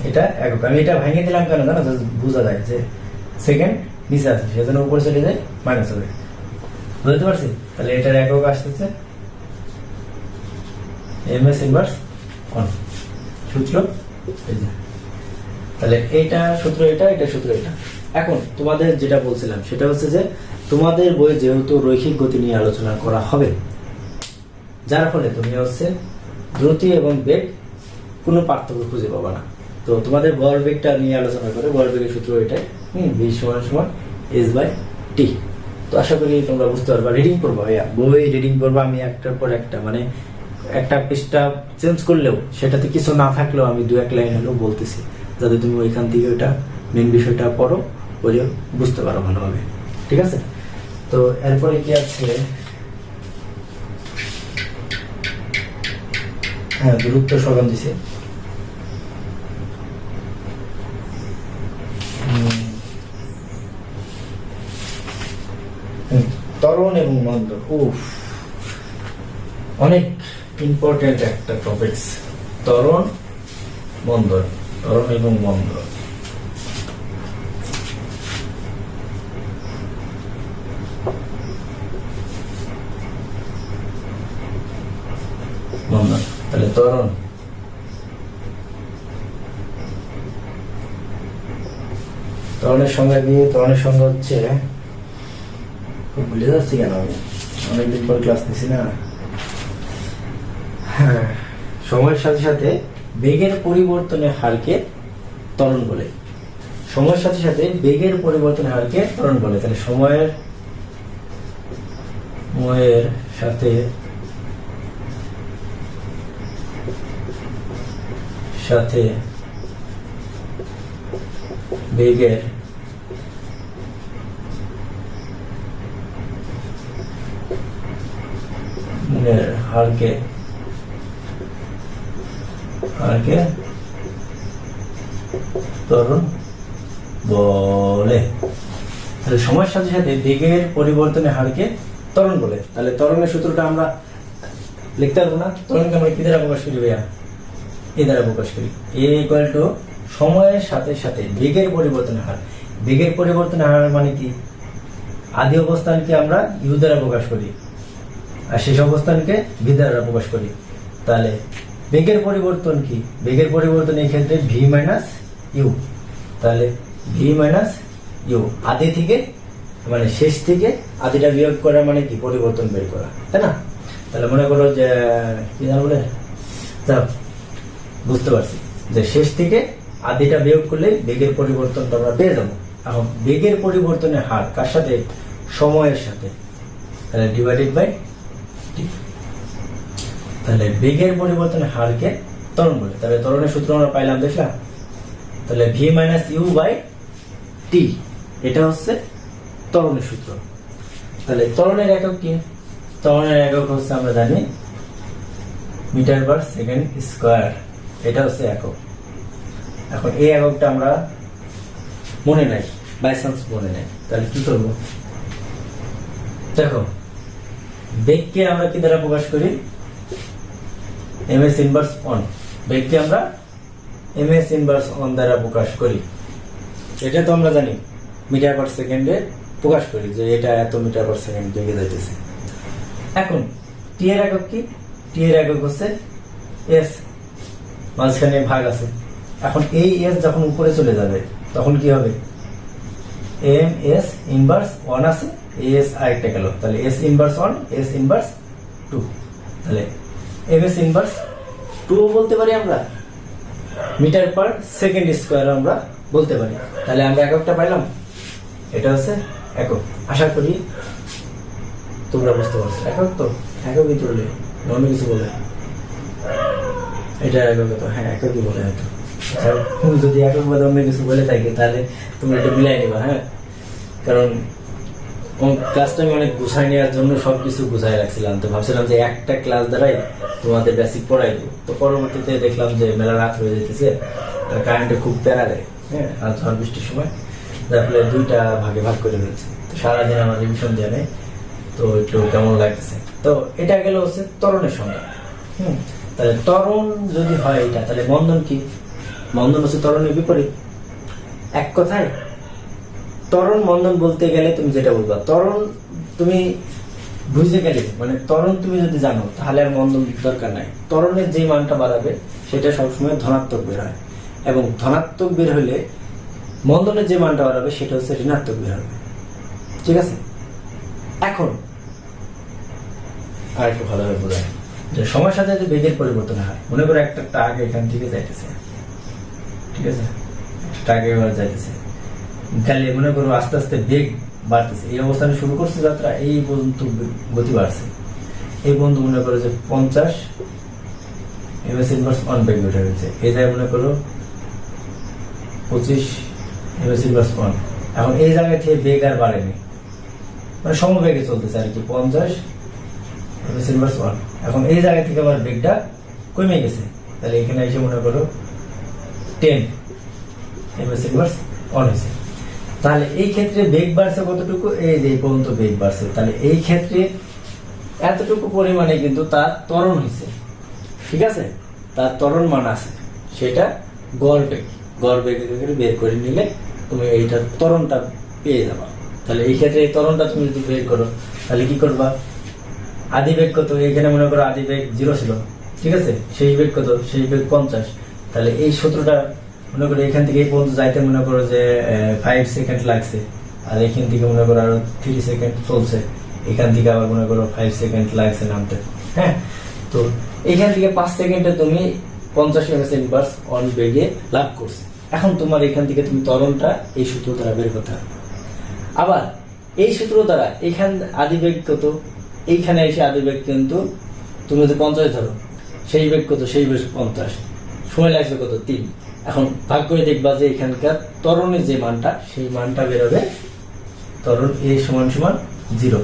এটা একক। আমি এটা ভেঙে দিলাম কেন জানো? বোঝা যায় যে সেকেন্ড নিচে আছে, সেজন্য উপরে চলে যায় মাইনাস হবে। বুঝতে পারছি? তাহলে এটার একক আসতেছে এম এস ইনভার্স অন, সূত্র এই যে। তাহলে এইটা সূত্র, এটা সূত্র এটা। এখন তোমাদের যেটা বলছিলাম সেটা হচ্ছে যে তোমাদের বইয়ে যেহেতু রৈখিক গতি নিয়ে আলোচনা করা হবে, যার ফলে তুমি হচ্ছে দ্রুতি এবং বেগ কোনো পার্থক্য খুঁজে পাবা না। তো তোমাদের ভরবেগটা নিয়ে আলোচনা করে, ভরবেগের সূত্র এটাই, ভি সমান সমান এস বাই টি। তো আশা করি তোমরা বুঝতে পারবা। রিডিং করবো ভাইয়া, বই রিডিং করবো আমি একটার পর একটা, মানে একটা পৃষ্ঠা চেঞ্জ করলেও সেটাতে কিছু না থাকলেও আমি দু এক লাইন হলেও বলতেছি, যাতে তুমি ওইখান থেকে ওইটা মেন বিষয়টা পড়ো, পড়ে বুঝতে পারো ভালোভাবে। ঠিক আছে? তো এরপরে কি আছে? হ্যাঁ, দূরত্ব সরণ দিছে। ত্বরণ এবং মন্দন, অনেক ইম্পর্টেন্ট একটা টপিকস। ত্বরণ মন্দন, ত্বরণ এবং মন্দন। মন্দন, তাহলে ত্বরণ, ত্বরণের সংজ্ঞা দিয়ে, ত্বরণের সংজ্ঞা হচ্ছে, ভুলে যাচ্ছি কেন আমি, অনেকদিন পর ক্লাস নিছি না। হ্যাঁ, সময়ের সাথে সাথে বেগের পরিবর্তনের হারকে ত্বরণ বলে। সময়ের সাথে সাথে বেগের পরিবর্তনের হারকে ত্বরণ বলে। তাহলে সময়ের সাথে সাথে বেগের হারকে ত্বরণ বলে। তাহলে সময়ের সাথে সাথে বেগের পরিবর্তনের হারকে ত্বরণ বলে। তাহলে ত্বরণের সূত্রটা আমরা লিখতে পারবো না? ত্বরণকে আমরা কি দ্বারা প্রকাশ করি ভাইয়া? এ দ্বারা প্রকাশ করি। এ ইকুয়াল টু সময়ের সাথে সাথে বেগের পরিবর্তনের হার। বেগের পরিবর্তনের হার মানে কি? আদি অবস্থানকে আমরা ইউ দ্বারা প্রকাশ করি আর শেষ অবস্থানকে ভি দ্বারা প্রকাশ করি। তাহলে বেগের পরিবর্তন কি? বেগের পরিবর্তন এই ক্ষেত্রে ভি মাইনাস ইউ। তাহলে ভি মাইনাস ইউ, আদি থেকে মানে শেষ থেকে আদিটা বিয়োগ করা মানে কি? পরিবর্তন বের করা, তাই না? তাহলে মনে করো যে কি জানো বলে, বুঝতে পারছি যে শেষ থেকে আদিটা বিয়োগ করলে বেগের পরিবর্তনটা আমরা পেয়ে যাবো। এখন বেগের পরিবর্তনের হার কার সাথে? সময়ের সাথে। তাহলে ডিভাইডেড বাই টি। তাহলে বেগের পরিবর্তনের হারকে ত্বরণ বলে। তাহলে ত্বরণের সূত্র আমরা পাইলাম, দেখলাম। তাহলে V minus you by T, এটা হচ্ছে ত্বরণের সূত্র। তাহলে ত্বরণের একক কি? ত্বরণের একক হচ্ছে আমরা জানি মিটার পার সেকেন্ড স্কয়ার, এটা হচ্ছে একক। এখন এই এককটা আমরা মনে নাই, বাই চান্স মনে নাই, তাহলে কি করব? দেখো, বেগকে আমরা কি দ্বারা প্রকাশ করি? এম এস ইনভার্স অন। বেগকে আমরা এম এস ইনভার্স অন দ্বারা প্রকাশ করি। এটা তো আমরা জানি মিটার পার সেকেন্ডে প্রকাশ করি, যে এটা এত মিটার পার সেকেন্ড বেগে যাইতেছে। এখন টি এর একক কি? টি এর একক হচ্ছে এস, মাঝখানে ভাগ আছে। এখন এই এস যখন উপরে চলে যাবে তখন কি হবে? এম এস ইনভার্স ওয়ান আছে, এস আরেকটা গেল, তাহলে S inverse one, S inverse two. তাহলে এমএস ইনভার্স 2 বলতে পারি আমরা, মিটার পার সেকেন্ড স্কয়ার আমরা বলতে পারি। তাহলে আমরা এককটা পাইলাম, এটা হচ্ছে একক। আশা করি তোমরা বুঝতে পারছো। একক তো এককই তুললে, অন্য কিছু বলে এটা একক তো, হ্যাঁ এককই বলে হয়তো। যদি একক বা অন্য কিছু বলে থাকি তাহলে তোমরা এটা মিলাই নিবা, হ্যাঁ। কারণ ক্লাসটা আমি অনেক গুছাই নেওয়ার জন্য সবকিছু গুছাই রাখছিলাম, তো ভাবছিলাম যে একটা ক্লাস দ্বারাই তোমাদের বেসিক পড়াই দেবো। তো পরবর্তীতে দেখলাম যে মেলা রাত হয়ে যেতেছে, কারেন্টে খুব প্যারা দেয়, হ্যাঁ, আর ঝড় বৃষ্টির সময়, যার ফলে 2টা ভাগে ভাগ করে ফেলছে। তো সারাদিন আমার রিভিশন দেওয়া নেই, তো একটু কেমন লাগতেছে। তো এটা গেল হচ্ছে ত্বরণের সংজ্ঞা। তাহলে ত্বরণ যদি হয় এটা, তাহলে মন্দন কি? মন্দন হচ্ছে ত্বরণের বিপরীত। এক কথায় ত্বরণ মন্দন বলতে গেলে তুমি যেটা বলবা, ত্বরণ তুমি বুঝে গেলে, মানে ত্বরণ তুমি যদি জানো তাহলে আর মন্দন দরকার নাই। ত্বরণের যে মানটা বাড়াবে সেটা সবসময় ধনাত্মক বের হয়, এবং ধনাত্মক বের হলে মন্দনের যে মানটা বাড়াবে সেটা হচ্ছে ঋণাত্মক বের হবে। ঠিক আছে? এখন আর একটু ভালোভাবে বোঝায় যে সময়ের সাথে যে বেগের পরিবর্তন হয়, মনে করো একটা ট্রাক এখান থেকে যাইতেছে, ঠিক আছে, ট্রাক এবার যাইতেছে, তাহলে মনে করো আস্তে আস্তে বেগ বাড়তেছে, এই অবস্থানে শুরু করছে যাত্রা, এই পর্যন্ত গতি বাড়ছে, এই পর্যন্ত মনে করো যে 50 এমএস ইনভার্স 1 বেগ উঠে গেছে, এই জায়গায় মনে করো 25 এমএস ইনভার্স 1। এখন এই জায়গায় থেকে বেগ আর বাড়েনি, মানে সমবেগে চলতেছে আর কি, 50 এমএস ইনভার্স 1। এখন এই জায়গা থেকে আবার বেগটা কমে গেছে, তাহলে এখানে এসে মনে করো 10 এমএস ইনভার্স 1 হয়েছে। তাহলে এই ক্ষেত্রে বেগ বাড়ছে কতটুকু? এই যে পর্যন্ত বেগ বাড়ছে, তাহলে এই ক্ষেত্রে এতটুকু পরিমাণে কিন্তু তার ত্বরণ হয়েছে। ঠিক আছে, তার ত্বরণ মান আছে, সেটা গড় বেগ। গড় বেগ বের করে নিলে তুমি এইটার ত্বরণটা পেয়ে যাবা। তাহলে এই ক্ষেত্রে এই ত্বরণটা তুমি যদি বের করো তাহলে কি করবা? আদি বেগ কত? এখানে মনে করো আদি বেগ 0 ছিল, ঠিক আছে, সেই বেগ কত? সেই বেগ 50। তাহলে এই সূত্রটা মনে করো এখান থেকে এই পর্যন্ত যাইতে মনে করো যে 5 সেকেন্ড লাগছে, আর এখান থেকে মনে করো আরো 3 সেকেন্ড চলছে, এখান থেকে আবার মনে করো 5 সেকেন্ড লাগছে নামতে, হ্যাঁ। তো এখান থেকে 5 সেকেন্ডে তুমি 50 এমএস ইনভার্স 1 বেগে লাভ করছে। এখন তোমার এখান থেকে তুমি ত্বরণটা এই সূত্র দ্বারা বের করতে হবে। আবার এই সূত্র দ্বারা এখান আদি বেগ কত? এইখানে এসে আদি বেগ কিন্তু তুমি যদি 50 ধরো, সেই বেগ কত? সেই বেগ 50, সময় লাগছে কত? 3। এখন ভাগ করে দেখবা যে এখানকার ত্বরণের যে মানটা, সেই মানটা বেরোবে ত্বরণ এ সমান সমান 0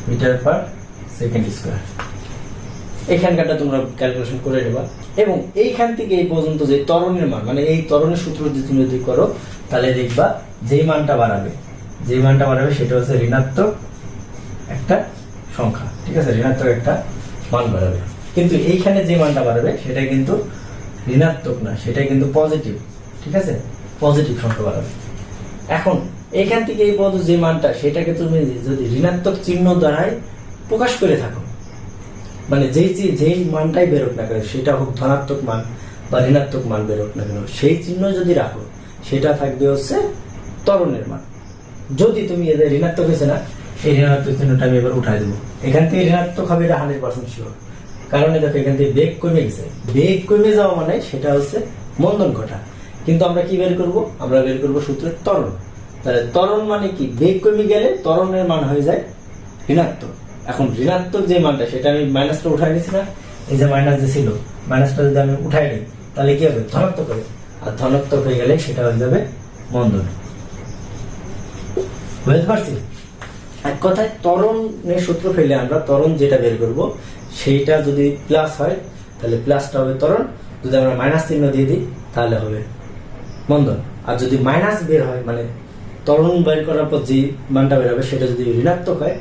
মিটার পার সেকেন্ড স্কয়ার। এখানকারটা তোমরা ক্যালকুলেশন করে নেবা, এবং এইখান থেকে এই পর্যন্ত যে ত্বরণের মান, মানে এই ত্বরণের সূত্র যদি তুমি যদি করো তাহলে দেখবা যে মানটা বাড়াবে, সেটা হচ্ছে ঋণাত্মক একটা সংখ্যা। ঠিক আছে, ঋণাত্মক একটা মান বাড়াবে। কিন্তু এইখানে যে মানটা বাড়াবে সেটা কিন্তু ঋণাত্মক না, সেটা কিন্তু পজিটিভ। ঠিক আছে, পজিটিভ সংখ্যা বাড়াবে। এখন এখান থেকে এই পর্যন্ত যে মানটা, সেটাকে তুমি যদি ঋণাত্মক চিহ্ন দ্বারাই প্রকাশ করে থাকো, মানে যেই মানটাই বেরোক না কেন, সেটা হোক ধনাত্মক মান বা ঋণাত্মক মান বেরোক না কেন, সেই চিহ্ন যদি রাখো সেটা থাকবে হচ্ছে ত্বরণের মান। যদি তুমি এদের ঋণাত্মক হয়েছে না, এই ঋণাত্মক চিহ্নটা আমি এবার উঠাই দেবো। এখান থেকে ঋণাত্মক হবে, এটা 100% শিওর। কারণ দেখো এখান থেকে বেগ কমে গেছে, বেগ কমে যাওয়া মানে সেটা হচ্ছে মন্দন ঘটা। কিন্তু আমরা কি বের করব? আমরা বের করব সূত্রের ত্বরণ। তাহলে ত্বরণ মানে কি? বেগ কমে গেলে ত্বরণের মান হয়ে যায় ঋণাত্মক। এখন ঋণাত্মক যে মানটা, সেটা আমি মাইনাসটা উঠাই নিছি না, এই যে মাইনাস যে ছিল, মাইনাসটা যদি আমি উঠাই নিই তাহলে কি হবে? ধনাত্মক হবে। আর ধনাত্মক হয়ে গেলে সেটা হয়ে যাবে মন্দন। বুঝতে পারছি? এক কথায় ত্বরণের সূত্র ফেলে আমরা ত্বরণ যেটা বের করব, সেইটা যদি প্লাস হয় তাহলে প্লাসটা হবে ত্বরণ, যদি আমরা মাইনাস চিহ্ন দিয়ে দিই তাহলে হবে মন্দন। আর যদি মাইনাস বের হয়, মানে ত্বরণ বের করার পর যে মানটা বের হবে সেটা যদি ঋণাত্মক হয়,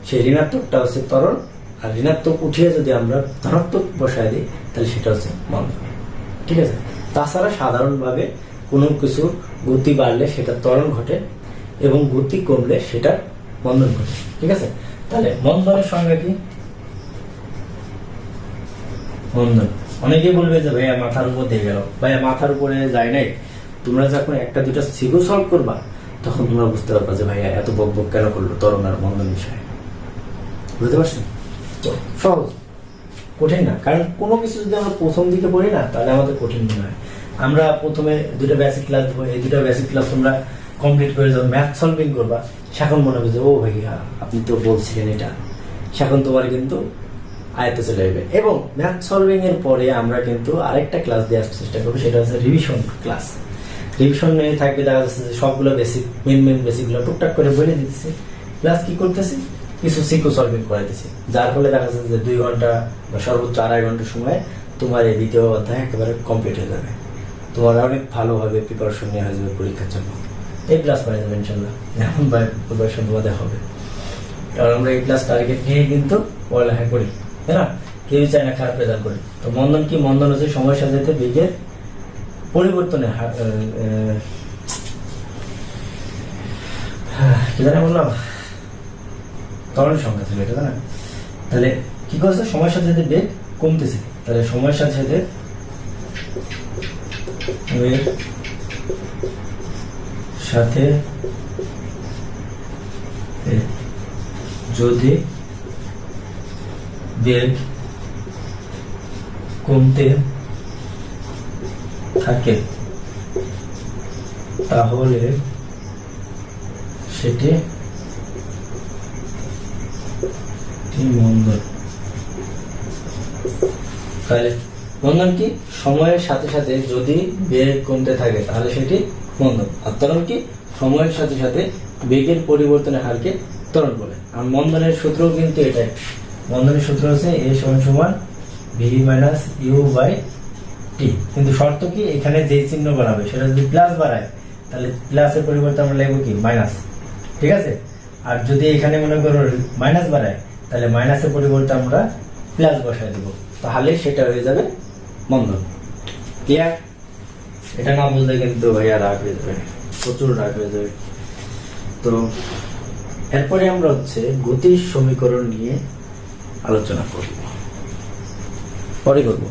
সেই ঋণাত্মকটা হচ্ছে ত্বরণ, আর ঋণাত্মক উঠিয়ে যদি আমরা ধনাত্মক বসায় দিই তাহলে সেটা হচ্ছে মন্দন। ঠিক আছে, তাছাড়া সাধারণভাবে কোনো কিছু গতি বাড়লে সেটা ত্বরণ ঘটে, এবং গতি কমলে সেটা মন্দন ঘটে। ঠিক আছে, তাহলে মন্দনের সংজ্ঞা কি? মন্দন, অনেকেই বলবে যে ভাইয়া মাথার উপর দিয়ে গেল। ভাইয়া মাথার উপরে যায় নাই, তোমরা যখন একটা দুটা সিগো সলভ করবা তখন তোমরা বুঝতে পারবা যে ভাইয়া এত বক বক কেন করলো ত্বরণ আর মন্দন বিষয়ে। বুঝতে পারছেন? তো সহজ, কঠিন না, কারণ কোনো কিছু যদি আমরা প্রথম দিকে পড়ি না তাহলে আমাদের কঠিন মনে হয়। আমরা প্রথমে দুটো বেসিক ক্লাস দেবো, এই দুটো বেসিক ক্লাস তোমরা কমপ্লিট করে যাবো, ম্যাথ সলভিং করবা, সেখন মনে হবে যে ও ভাইয়া আপনি তো বলছিলেন এটা, সেখন তোমার কিন্তু আয়ত্তে চলে আসবে। এবং ম্যাথ সলভিং এর পরে আমরা কিন্তু আরেকটা ক্লাস দেওয়ার চেষ্টা করবো, সেটা হচ্ছে রিভিশন ক্লাস। রিভিশন নিয়ে থাকবে, দেখা যাচ্ছে যে সবগুলো বেসিক মেন বেসিকগুলো টুকটাক করে বলে দিতেছি, প্লাস কি করতেছি কিছু সিকিউ সলভিং করাইতেছি, যার ফলে দেখা যাচ্ছে যে 2 ঘন্টা বা সর্বোচ্চ 2.5 ঘন্টা সময় তোমার এই দ্বিতীয় অধ্যায় একেবারে কমপ্লিট হয়ে যাবে। তোমার অনেক ভালোভাবে প্রিপারেশন নেওয়া হয়ে যাবে পরীক্ষার জন্য। এই ক্লাস পাই যাবে ইনশাল্লাহ, এখন প্রিপারেশন তোমাদের হবে, কারণ আমরা এই ক্লাস টার্গেট নিয়ে কিন্তু পড়ালেখা করি, তাই না? কেউ চায় না খারাপ রেজাল্ট করে। তো মন্দন কি, মন্দন হচ্ছে সময়ের সাথে সাথে বেগের পরিবর্তনের কি জানা বললাম, তরল সংখ্যা ছিল এটা, না? তাহলে কি করছে, সময়ের সাথে সাথে বেগ কমতেছে, তাহলে সময়ের সাথে সাথে সাথে যদি বেগ কমতে থাকে তাহলে সেটি মন্দন। তাহলে মন্দন কি, সময়ের সাথে সাথে যদি বেগ কমতে থাকে তাহলে সেটি মন্দন। আর ত্বরণ কি, সময়ের সাথে সাথে বেগের পরিবর্তনের হারকে ত্বরণ বলে। আর মন্দনের সূত্র কিন্তু এটাই, মন্দনের সূত্র হচ্ছে a সমান V minus you by T. কিন্তু শর্ত কি, এখানে যে চিহ্ন বাড়াবে সেটা যদি প্লাস বাড়ায় তাহলে প্লাসের পরিবর্তে আমরা লিখবো কি মাইনাস, ঠিক আছে? আর যদি এখানে মনে করো মাইনাস বাড়ায় তাহলে মাইনাসের পরিবর্তে আমরা প্লাস বসায় দেবো, তাহলে সেটা হয়ে যাবে মন্দন। ক্লিয়ার? এটা না বুঝলে কিন্তু ভাইয়া রাগ হয়ে যাবে, প্রচুর রাগ হয়ে যাবে। তো এরপরে আমরা হচ্ছে গতির সমীকরণ নিয়ে আলোচনা করব, পরে করবো।